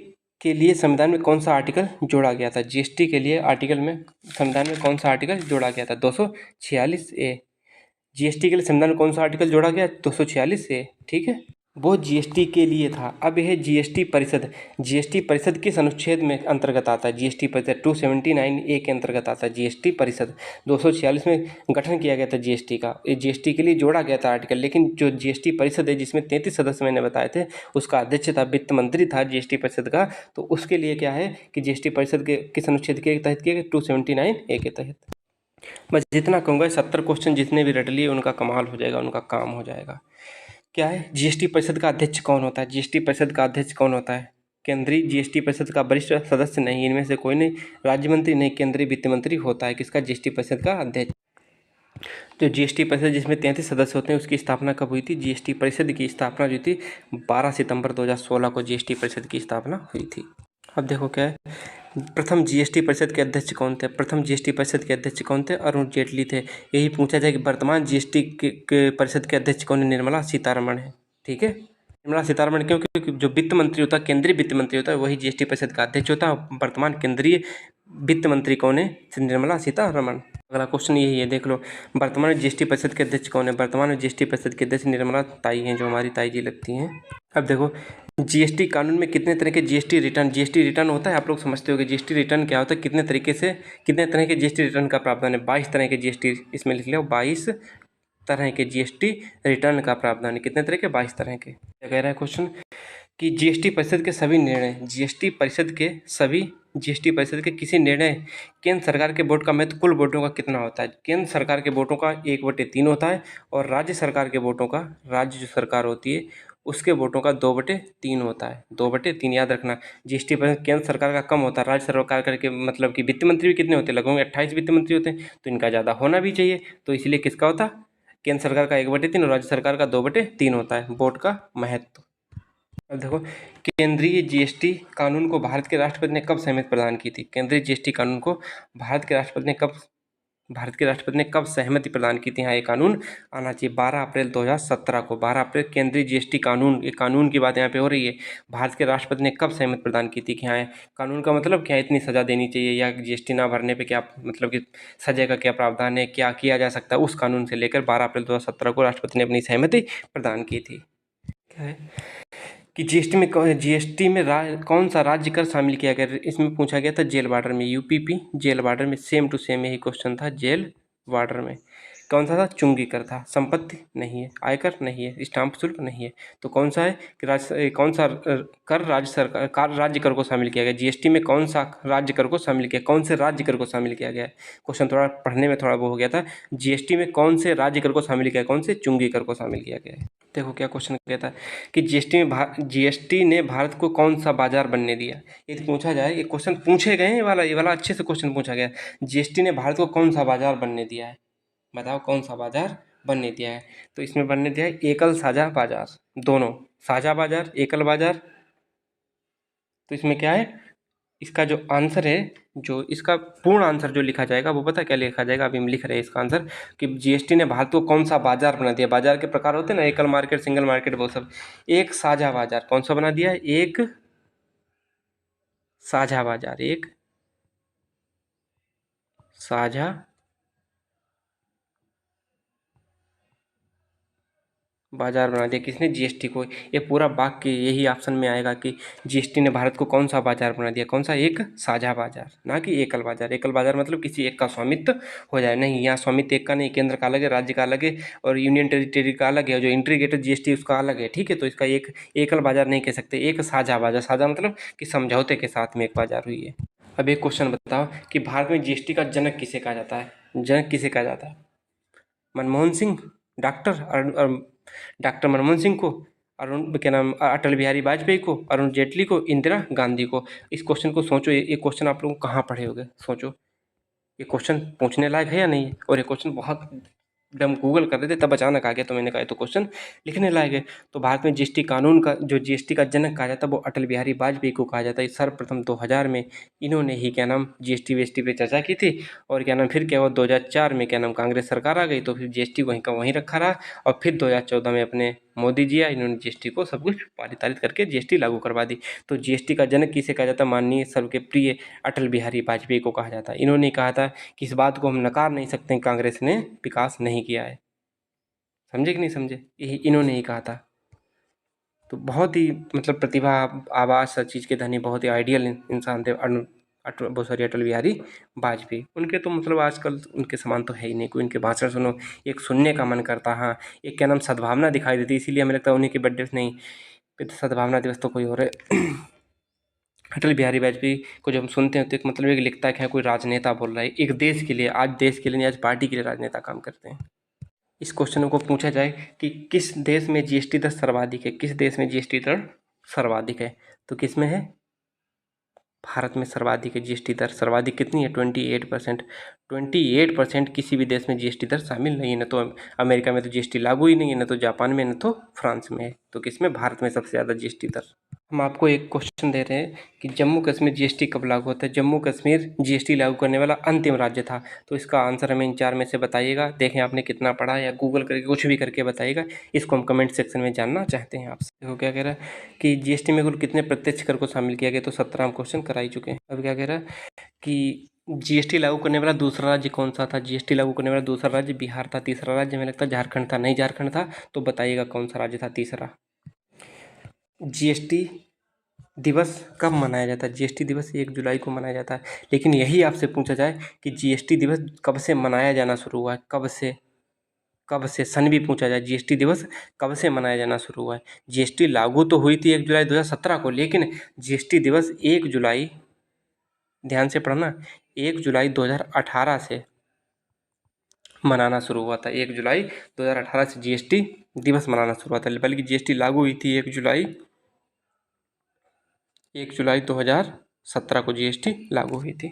Speaker 1: के लिए संविधान में कौन सा आर्टिकल जोड़ा गया था? GST के लिए आर्टिकल में संविधान में कौन सा आर्टिकल जोड़ा गया था? 246A। GST के लिए संविधान में कौन सा आर्टिकल जोड़ा गया? 246A, ठीक है। वो GST के लिए था। अब यह GST परिषद, GST परिषद किस अनुच्छेद में अंतर्गत आता है? GST परिषद 279A के अंतर्गत आता है GST परिषद। 246 में गठन किया गया था GST का, ये GST के लिए जोड़ा गया था आर्टिकल। लेकिन जो GST परिषद है जिसमें 33 सदस्य मैंने बताए थे, उसका अध्यक्ष था, वित्त मंत्री था GST परिषद का। तो उसके लिए क्या है कि GST परिषद के किस अनुच्छेद के तहत किया गया? 279A के तहत। मैं जितना कहूँगा 70 क्वेश्चन जितने भी रट लिए उनका कमाल हो जाएगा, उनका काम हो जाएगा। क्या है? GST परिषद का अध्यक्ष कौन होता है? GST परिषद का अध्यक्ष कौन होता है? केंद्रीय GST परिषद का वरिष्ठ सदस्य नहीं, इनमें से कोई नहीं, राज्य मंत्री नहीं, केंद्रीय वित्त मंत्री होता है। किसका? GST परिषद का अध्यक्ष। जो GST परिषद जिसमें 33 सदस्य होते हैं, उसकी स्थापना कब हुई थी? GST परिषद की स्थापना जो थी 12 सितंबर 2016 को GST परिषद की स्थापना हुई थी। अब देखो क्या है, प्रथम GST परिषद के अध्यक्ष कौन थे? प्रथम GST परिषद के अध्यक्ष कौन थे? अरुण जेटली थे। यही पूछा जाए कि वर्तमान GST के परिषद के अध्यक्ष कौन है? निर्मला सीतारमण है, ठीक है। निर्मला सीतारमण क्यों? क्योंकि जो वित्त मंत्री होता है, केंद्रीय वित्त मंत्री होता है, वही GST परिषद का अध्यक्ष होता है। वर्तमान केंद्रीय वित्त मंत्री कौन है? निर्मला सीतारमण। अगला क्वेश्चन यही है, देख लो, वर्तमान GST परिषद के अध्यक्ष कौन है? वर्तमान में GST परिषद के अध्यक्ष निर्मला ताई हैं, जो हमारी ताई जी लगती हैं। अब देखो GST कानून में कितने तरह के GST रिटर्न होता है? आप लोग समझते हो कि GST रिटर्न क्या होता है, कितने तरीके से, कितने तरह के GST रिटर्न का प्रावधान है? 22 तरह के GST, इसमें लिख लो 22 तरह के GST रिटर्न का प्रावधान है। कितने तरह के? 22 तरह के। क्या कह रहा है क्वेश्चन कि GST परिषद के सभी निर्णय, GST परिषद के किसी निर्णय, केंद्र सरकार के वोट का महत्व कुल वोटों का कितना होता है? केंद्र सरकार के वोटों का 1/3 होता है, और राज्य सरकार के वोटों का, राज्य जो सरकार होती है उसके वोटों का 2/3 होता है। 2/3 याद रखना। GST परिषद केंद्र सरकार का कम होता है, राज्य सरकार करके, मतलब कि वित्त मंत्री भी कितने होते हैं? लगभग 28 वित्त मंत्री होते हैं, तो इनका ज़्यादा होना भी चाहिए। तो इसलिए किसका होता? केंद्र सरकार का 1/3 और राज्य सरकार का 2/3 होता है वोट का महत्व। अब देखो, केंद्रीय GST कानून को भारत के राष्ट्रपति ने कब सहमति प्रदान की थी? केंद्रीय GST कानून को भारत के राष्ट्रपति ने कब सहमति प्रदान की थी? हाँ, ये कानून आना चाहिए 12 अप्रैल 2017 को। 12 अप्रैल केंद्रीय GST कानून, ये कानून की बात यहाँ पे हो रही है। भारत के राष्ट्रपति ने कब सहमति प्रदान की थी कि हाँ, कानून का मतलब क्या, इतनी सज़ा देनी चाहिए, या GST ना भरने पे क्या मतलब कि सजा का क्या प्रावधान है, क्या किया जा सकता है, उस कानून से लेकर 12 अप्रैल 2017 को राष्ट्रपति ने अपनी सहमति प्रदान की थी। क्या है कि GST में कौन सा राज्य कर शामिल किया गया? इसमें पूछा गया था जेल वार्डर में, UPP जेल वार्डर में, सेम टू सेम यही क्वेश्चन था। जेल वार्डर में कौन सा था? चुंगी कर था। संपत्ति नहीं है, आयकर नहीं है, स्टाम्प शुल्क नहीं है, तो कौन सा है कि कौन सा कर राज्य कर को शामिल किया गया? GST में कौन सा राज्य कर को शामिल किया, कौन से राज्य कर को शामिल किया गया है? क्वेश्चन थोड़ा पढ़ने में थोड़ा वो हो गया था। GST में कौन से राज्य कर को शामिल किया, कौन से? चुंगी कर को शामिल किया गया है। देखो क्या क्वेश्चन कहता है कि GST ने भारत को कौन सा बाजार बनने दिया? यदि पूछा जाए, ये क्वेश्चन पूछे गए हैं, ये वाला अच्छे से क्वेश्चन पूछा गया। GST ने भारत को कौन सा बाजार बनने दिया है? बताओ कौन सा बाजार बनने दिया है? तो इसमें बनने दिया है एकल साझा बाजार, दोनों, साझा बाजार, एकल बाजार। तो इसमें क्या है, इसका जो आंसर है, जो इसका पूर्ण आंसर जो लिखा जाएगा वो पता क्या लिखा जाएगा? अभी हम लिख रहे हैं इसका आंसर कि GST ने भारत को कौन सा बाजार बना दिया। बाजार के प्रकार होते हैं ना, एकल मार्केट, सिंगल मार्केट, वो सब। एक साझा बाजार कौन सा बना दिया है? एक साझा बाजार, एक साझा बाजार बना दिया। किसने? GST को। ये पूरा वाक्य यही ऑप्शन में आएगा कि GST ने भारत को कौन सा बाजार बना दिया? कौन सा? एक साझा बाजार, ना कि एकल बाजार। एकल बाजार मतलब किसी एक का स्वामित्व हो जाए, नहीं, यहाँ स्वामित्व एक का नहीं, केंद्र का अलग है, राज्य का अलग है, और यूनियन टेरिटरी का अलग है, जो इंटीग्रेटेड GST उसका अलग है, ठीक है। तो इसका एक एकल बाजार नहीं कह सकते, एक साझा बाजार। साझा मतलब कि समझौते के साथ में एक बाजार हुई है। अब एक क्वेश्चन बताओ कि भारत में GST का जनक किसे कहा जाता है? जनक किसे कहा जाता है? मनमोहन सिंह, डॉक्टर मनमोहन सिंह को, अरुण क्या नाम अटल बिहारी वाजपेयी को, अरुण जेटली को, इंदिरा गांधी को। इस क्वेश्चन को सोचो, ये क्वेश्चन आप लोग कहाँ पढ़े होगे, सोचो ये क्वेश्चन पूछने लायक है या नहीं है। और ये क्वेश्चन बहुत, जब हम गूगल कर रहे थे तब अचानक आ गया, तो मैंने कहा ये तो क्वेश्चन लिखने लायक है। तो भारत में जीएसटी कानून का, जो जीएसटी का जनक कहा जाता है वो अटल बिहारी वाजपेयी को कहा जाता है। सर्वप्रथम 2000 में इन्होंने ही क्या नाम जीएसटी वीएसटी पे चर्चा की थी। और क्या नाम फिर क्या हुआ, 2004 में क्या नाम कांग्रेस सरकार आ गई, तो फिर जीएसटी वहीं का वहीं रखा रहा। और फिर 2014 में अपने मोदी जी आए, इन्होंने जीएसटी को सब कुछ पारित करके जीएसटी लागू करवा दी। तो जीएसटी का जनक किसे कहा जाता है, माननीय सबके प्रिय अटल बिहारी वाजपेयी को कहा जाता है। इन्होंने कहा था कि इस बात को हम नकार नहीं सकते, कांग्रेस ने विकास नहीं किया है। समझे कि नहीं समझे, यही इन्होंने ही कहा था। तो बहुत ही मतलब प्रतिभा, आवाज़, हर चीज़ के धनी, बहुत ही आइडियल इंसान थे बहुत सारी अटल बिहारी वाजपेयी। उनके तो मतलब आजकल उनके समान तो है ही नहीं कोई। उनके भाषण सुनो, एक सुनने का मन करता। हाँ, एक क्या नाम सद्भावना दिखाई देती, इसीलिए हमें लगता है उन्हीं के बर्थडे नहीं, सद्भावना दिवस तो कोई और है। अटल बिहारी वाजपेयी को जब हम सुनते हैं तो एक मतलब एक लिखता है कि हाँ, कोई राजनेता बोल रहा है, एक देश के लिए, आज देश के लिए नहीं, आज पार्टी के लिए राजनेता काम करते हैं। इस क्वेश्चन को पूछा जाए कि किस देश में जीएसटी दर सर्वाधिक है, किस देश में जीएसटी दर सर्वाधिक है, तो किस में है, भारत में सर्वाधिक है जीएसटी दर। सर्वाधिक कितनी है, 28%। 28% किसी भी देश में जीएसटी दर शामिल नहीं है। न तो अमेरिका में तो जीएसटी लागू ही नहीं है, न तो जापान में, न तो फ्रांस में है। तो किस में, भारत में सबसे ज़्यादा जीएसटी दर। हम आपको एक क्वेश्चन दे रहे हैं कि जम्मू कश्मीर जीएसटी कब लागू होता है। जम्मू कश्मीर जीएसटी लागू करने वाला अंतिम राज्य था। तो इसका आंसर हमें इन 4 में से बताइएगा। देखें आपने कितना पढ़ा, या गूगल करके कुछ भी करके बताइएगा। इसको हम कमेंट सेक्शन में जानना चाहते हैं आपसे। देखो क्या कह रहा है कि जीएसटी में कुल कितने प्रत्यक्ष कर को शामिल किया गया, तो 17 हम क्वेश्चन करा ही चुके हैं। अब क्या कह रहा है कि जीएसटी लागू करने वाला दूसरा राज्य कौन सा था। जीएसटी लागू करने वाला दूसरा राज्य बिहार था। तीसरा राज्य हमें लगता है झारखंड था, नहीं झारखंड था। तो बताइएगा कौन सा राज्य था तीसरा। जीएसटी दिवस कब मनाया जाता है। जीएसटी दिवस 1 जुलाई को मनाया जाता है। लेकिन यही आपसे पूछा जाए कि जीएसटी दिवस कब से मनाया जाना शुरू हुआ है, कब से सन भी पूछा जाए, जीएसटी दिवस कब से मनाया जाना शुरू हुआ है। जीएसटी लागू तो हुई थी 1 जुलाई 2017 को, लेकिन जीएसटी दिवस 1 जुलाई, ध्यान से पढ़ना, 1 जुलाई 2018 से मनाना शुरू हुआ था। 1 जुलाई 2018 से जीएसटी दिवस मनाना शुरू हुआ था। बल्कि जीएसटी लागू हुई थी 1 जुलाई 2017 को जीएसटी लागू हुई थी।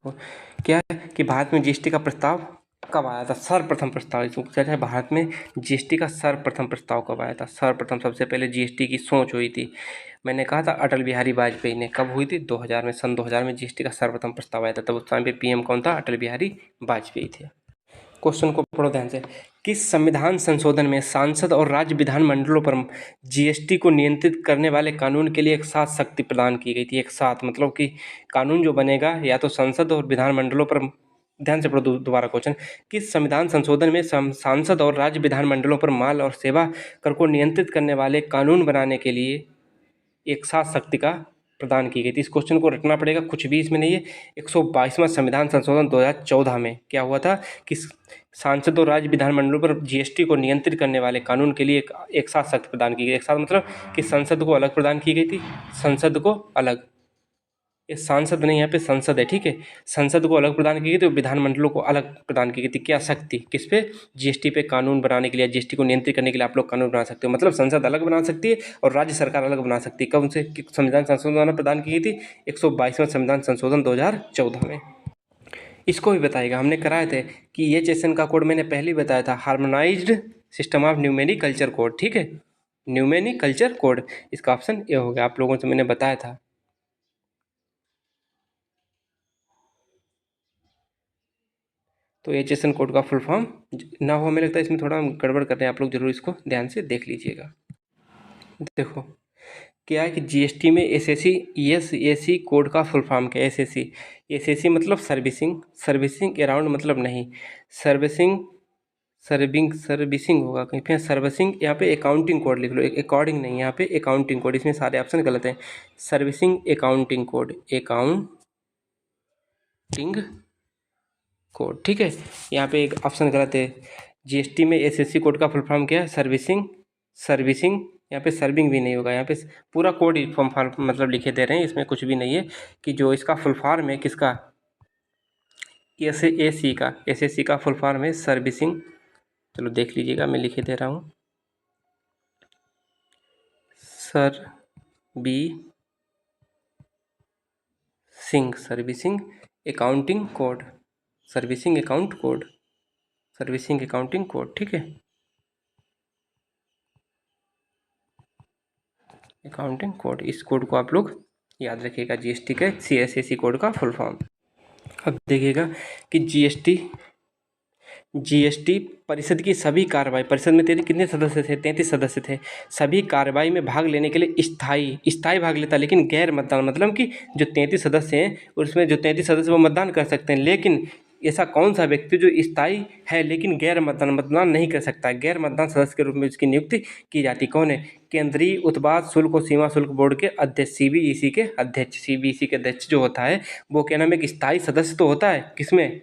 Speaker 1: क्या है कि भारत में जीएसटी का प्रस्ताव कब आया था, सर्वप्रथम प्रस्ताव। इसको पूछा जाए भारत में जीएसटी का सर्वप्रथम प्रस्ताव कब आया था। सर्वप्रथम सबसे पहले जीएसटी की सोच हुई थी, मैंने कहा था अटल बिहारी वाजपेयी ने। कब हुई थी, 2000 में, सन 2000 में जीएसटी का सर्वप्रथम प्रस्ताव आया था। तब उस टाइम पे पीएम कौन था, अटल बिहारी वाजपेयी थे। क्वेश्चन को पढ़ो ध्यान से। किस संविधान संशोधन में सांसद और राज्य विधानमंडलों पर जीएसटी को नियंत्रित करने वाले कानून के लिए एक साथ शक्ति प्रदान की गई थी। एक साथ मतलब कि कानून जो बनेगा या तो संसद और विधानमंडलों पर, ध्यान से पढ़ो दोबारा क्वेश्चन। किस संविधान संशोधन में सांसद और राज्य विधानमंडलों पर माल और सेवा कर को नियंत्रित करने वाले कानून बनाने के लिए एक साथ शक्ति का प्रदान की गई थी। इस क्वेश्चन को रटना पड़ेगा, कुछ भी इसमें नहीं है। 122वां संविधान संशोधन 2014 में क्या हुआ था कि सांसद और राज्य विधानमंडलों पर जीएसटी को नियंत्रित करने वाले कानून के लिए एक साथ शक्ति प्रदान की गई। एक साथ मतलब कि संसद को अलग प्रदान की गई थी, संसद को अलग, ये सांसद नहीं, यहाँ पे संसद है, ठीक है। संसद को अलग प्रदान की गई थी, विधानमंडलों को अलग प्रदान की गई थी। क्या शक्ति, किस पे, जीएसटी पे कानून बनाने के लिए, जीएसटी को नियंत्रित करने के लिए आप लोग कानून बना सकते हो। मतलब संसद अलग बना सकती है और राज्य सरकार अलग बना सकती है। कब उनसे संविधान संशोधन प्रदान की गई थी, 122वां संविधान संशोधन 2014 में। इसको भी बताएगा, हमने कराए थे कि ये सेशन का कोड मैंने पहले ही बताया था, harmonised system of numeric culture code, ठीक है, न्यूमेरिक कल्चर कोड। इसका ऑप्शन ये हो गया, आप लोगों से मैंने बताया था। तो एचएसएन कोड का फुल फॉर्म ना हो, हमें लगता है इसमें थोड़ा हम गड़बड़ कर रहे हैं, आप लोग जरूर इसको ध्यान से देख लीजिएगा। देखो क्या है कि जीएसटी में एसएससी एसएसी कोड का फुल फॉर्म क्या है। एसएसी मतलब सर्विसिंग अराउंड मतलब नहीं, सर्विसिंग सर्विसिंग होगा कहीं पे, सर्विसिंग। यहाँ पे अकाउंटिंग कोड लिख लो, अकॉर्डिंग नहीं, यहाँ पे अकाउंटिंग कोड, इसमें सारे ऑप्शन गलत हैं। Servicing accounting code, accounting code, ठीक है। यहाँ पे एक ऑप्शन गलत है। जीएसटी में एसएससी कोड का फुल फॉर्म क्या है, सर्विसिंग। यहाँ पे सर्विंग भी नहीं होगा, यहाँ पे पूरा कोड ही फॉर्म मतलब लिखे दे रहे हैं, इसमें कुछ भी नहीं है कि जो इसका फुल फॉर्म है किसका, एसएससी का फुल फॉर्म है सर्विसिंग। चलो देख लीजिएगा, मैं लिखे दे रहा हूँ। Servicing accounting code, servicing account code, servicing accounting code, ठीक है, अकाउंटिंग कोड। इस कोड को आप लोग याद रखिएगा, जीएसटी के CSAC कोड का फुल फॉर्म। अब देखिएगा कि जीएसटी परिषद की सभी कार्रवाई, परिषद में कितने सदस्य थे, 33 सदस्य थे, सभी कार्रवाई में भाग लेने के लिए स्थायी भाग लेता, लेकिन गैर मतदान, मतलब कि जो 33 सदस्य हैं उसमें जो 33 सदस्य वो मतदान कर सकते हैं, लेकिन ऐसा कौन सा व्यक्ति जो स्थायी है लेकिन गैर मतदान नहीं कर सकता है, गैर मतदान सदस्य के रूप में उसकी नियुक्ति की जाती, कौन है, केंद्रीय उत्पाद शुल्क और सीमा शुल्क बोर्ड के अध्यक्ष, सीबीईसी के अध्यक्ष, सीबीईसी के अध्यक्ष जो होता है वो क्या नाम है, एक स्थायी सदस्य तो होता है किसमें,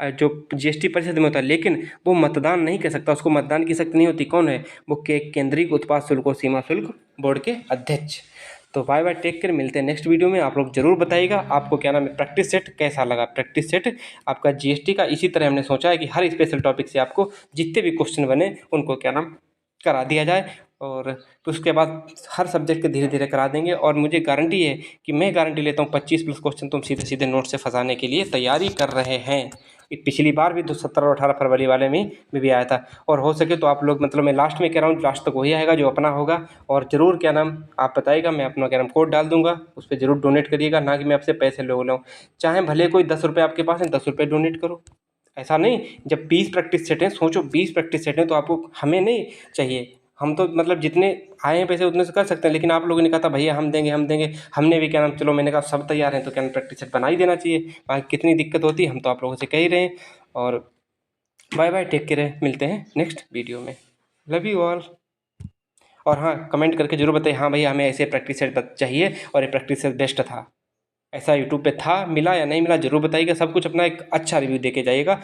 Speaker 1: जो जीएसटी परिषद में होता है, लेकिन वो मतदान नहीं कर सकता, उसको मतदान की शक्ति नहीं होती, कौन है वो, केंद्रीय उत्पाद शुल्क और सीमा शुल्क बोर्ड के अध्यक्ष। तो बाय बाय, टेक केयर, मिलते हैं नेक्स्ट वीडियो में। आप लोग जरूर बताइएगा आपको क्या नाम है प्रैक्टिस सेट कैसा लगा। प्रैक्टिस सेट आपका जीएसटी का इसी तरह हमने सोचा है कि हर स्पेशल टॉपिक से आपको जितने भी क्वेश्चन बने उनको क्या नाम करा दिया जाए, और तो उसके बाद हर सब्जेक्ट के धीरे धीरे करा देंगे। और मुझे गारंटी है कि मैं गारंटी लेता हूँ 25+ क्वेश्चन तुम सीधे सीधे नोट से फंसाने के लिए तैयारी कर रहे हैं। पिछली बार भी 17 और 18 फरवरी वाले में भी आया था, और हो सके तो आप लोग, मतलब मैं लास्ट में कह रहा हूँ, लास्ट तक वही आएगा जो अपना होगा। और ज़रूर क्या नाम आप बताइएगा, मैं अपना क्या नाम कोड डाल दूंगा, उस पर ज़रूर डोनेट करिएगा, ना कि मैं आपसे पैसे ले लूँ। चाहे भले कोई 10 रुपये आपके पास है, 10 रुपये डोनेट करो, ऐसा नहीं। जब 20 प्रैक्टिस सेट हैं, सोचो 20 प्रैक्टिस सेट हैं, तो आपको, हमें नहीं चाहिए, हम तो मतलब जितने आए हैं पैसे उतने से कर सकते हैं, लेकिन आप लोगों ने कहा था भैया हम देंगे हम देंगे, हमने भी क्या नाम, चलो मैंने कहा सब तैयार हैं तो क्या नाम प्रैक्टिस सेट बना ही देना चाहिए, बाकी कितनी दिक्कत होती है हम तो आप लोगों से कह ही रहे हैं। और बाय बाय, टेक केयर, मिलते हैं नेक्स्ट वीडियो में, लव यू ऑल। और हाँ, कमेंट करके जरूर बताइए, हाँ भैया हमें ऐसे प्रैक्टिस सेट चाहिए और ये प्रैक्टिस सेट बेस्ट था, ऐसा यूट्यूब पे था, मिला या नहीं मिला, जरूर बताइएगा। सब कुछ अपना एक अच्छा रिव्यू दे के जाइएगा।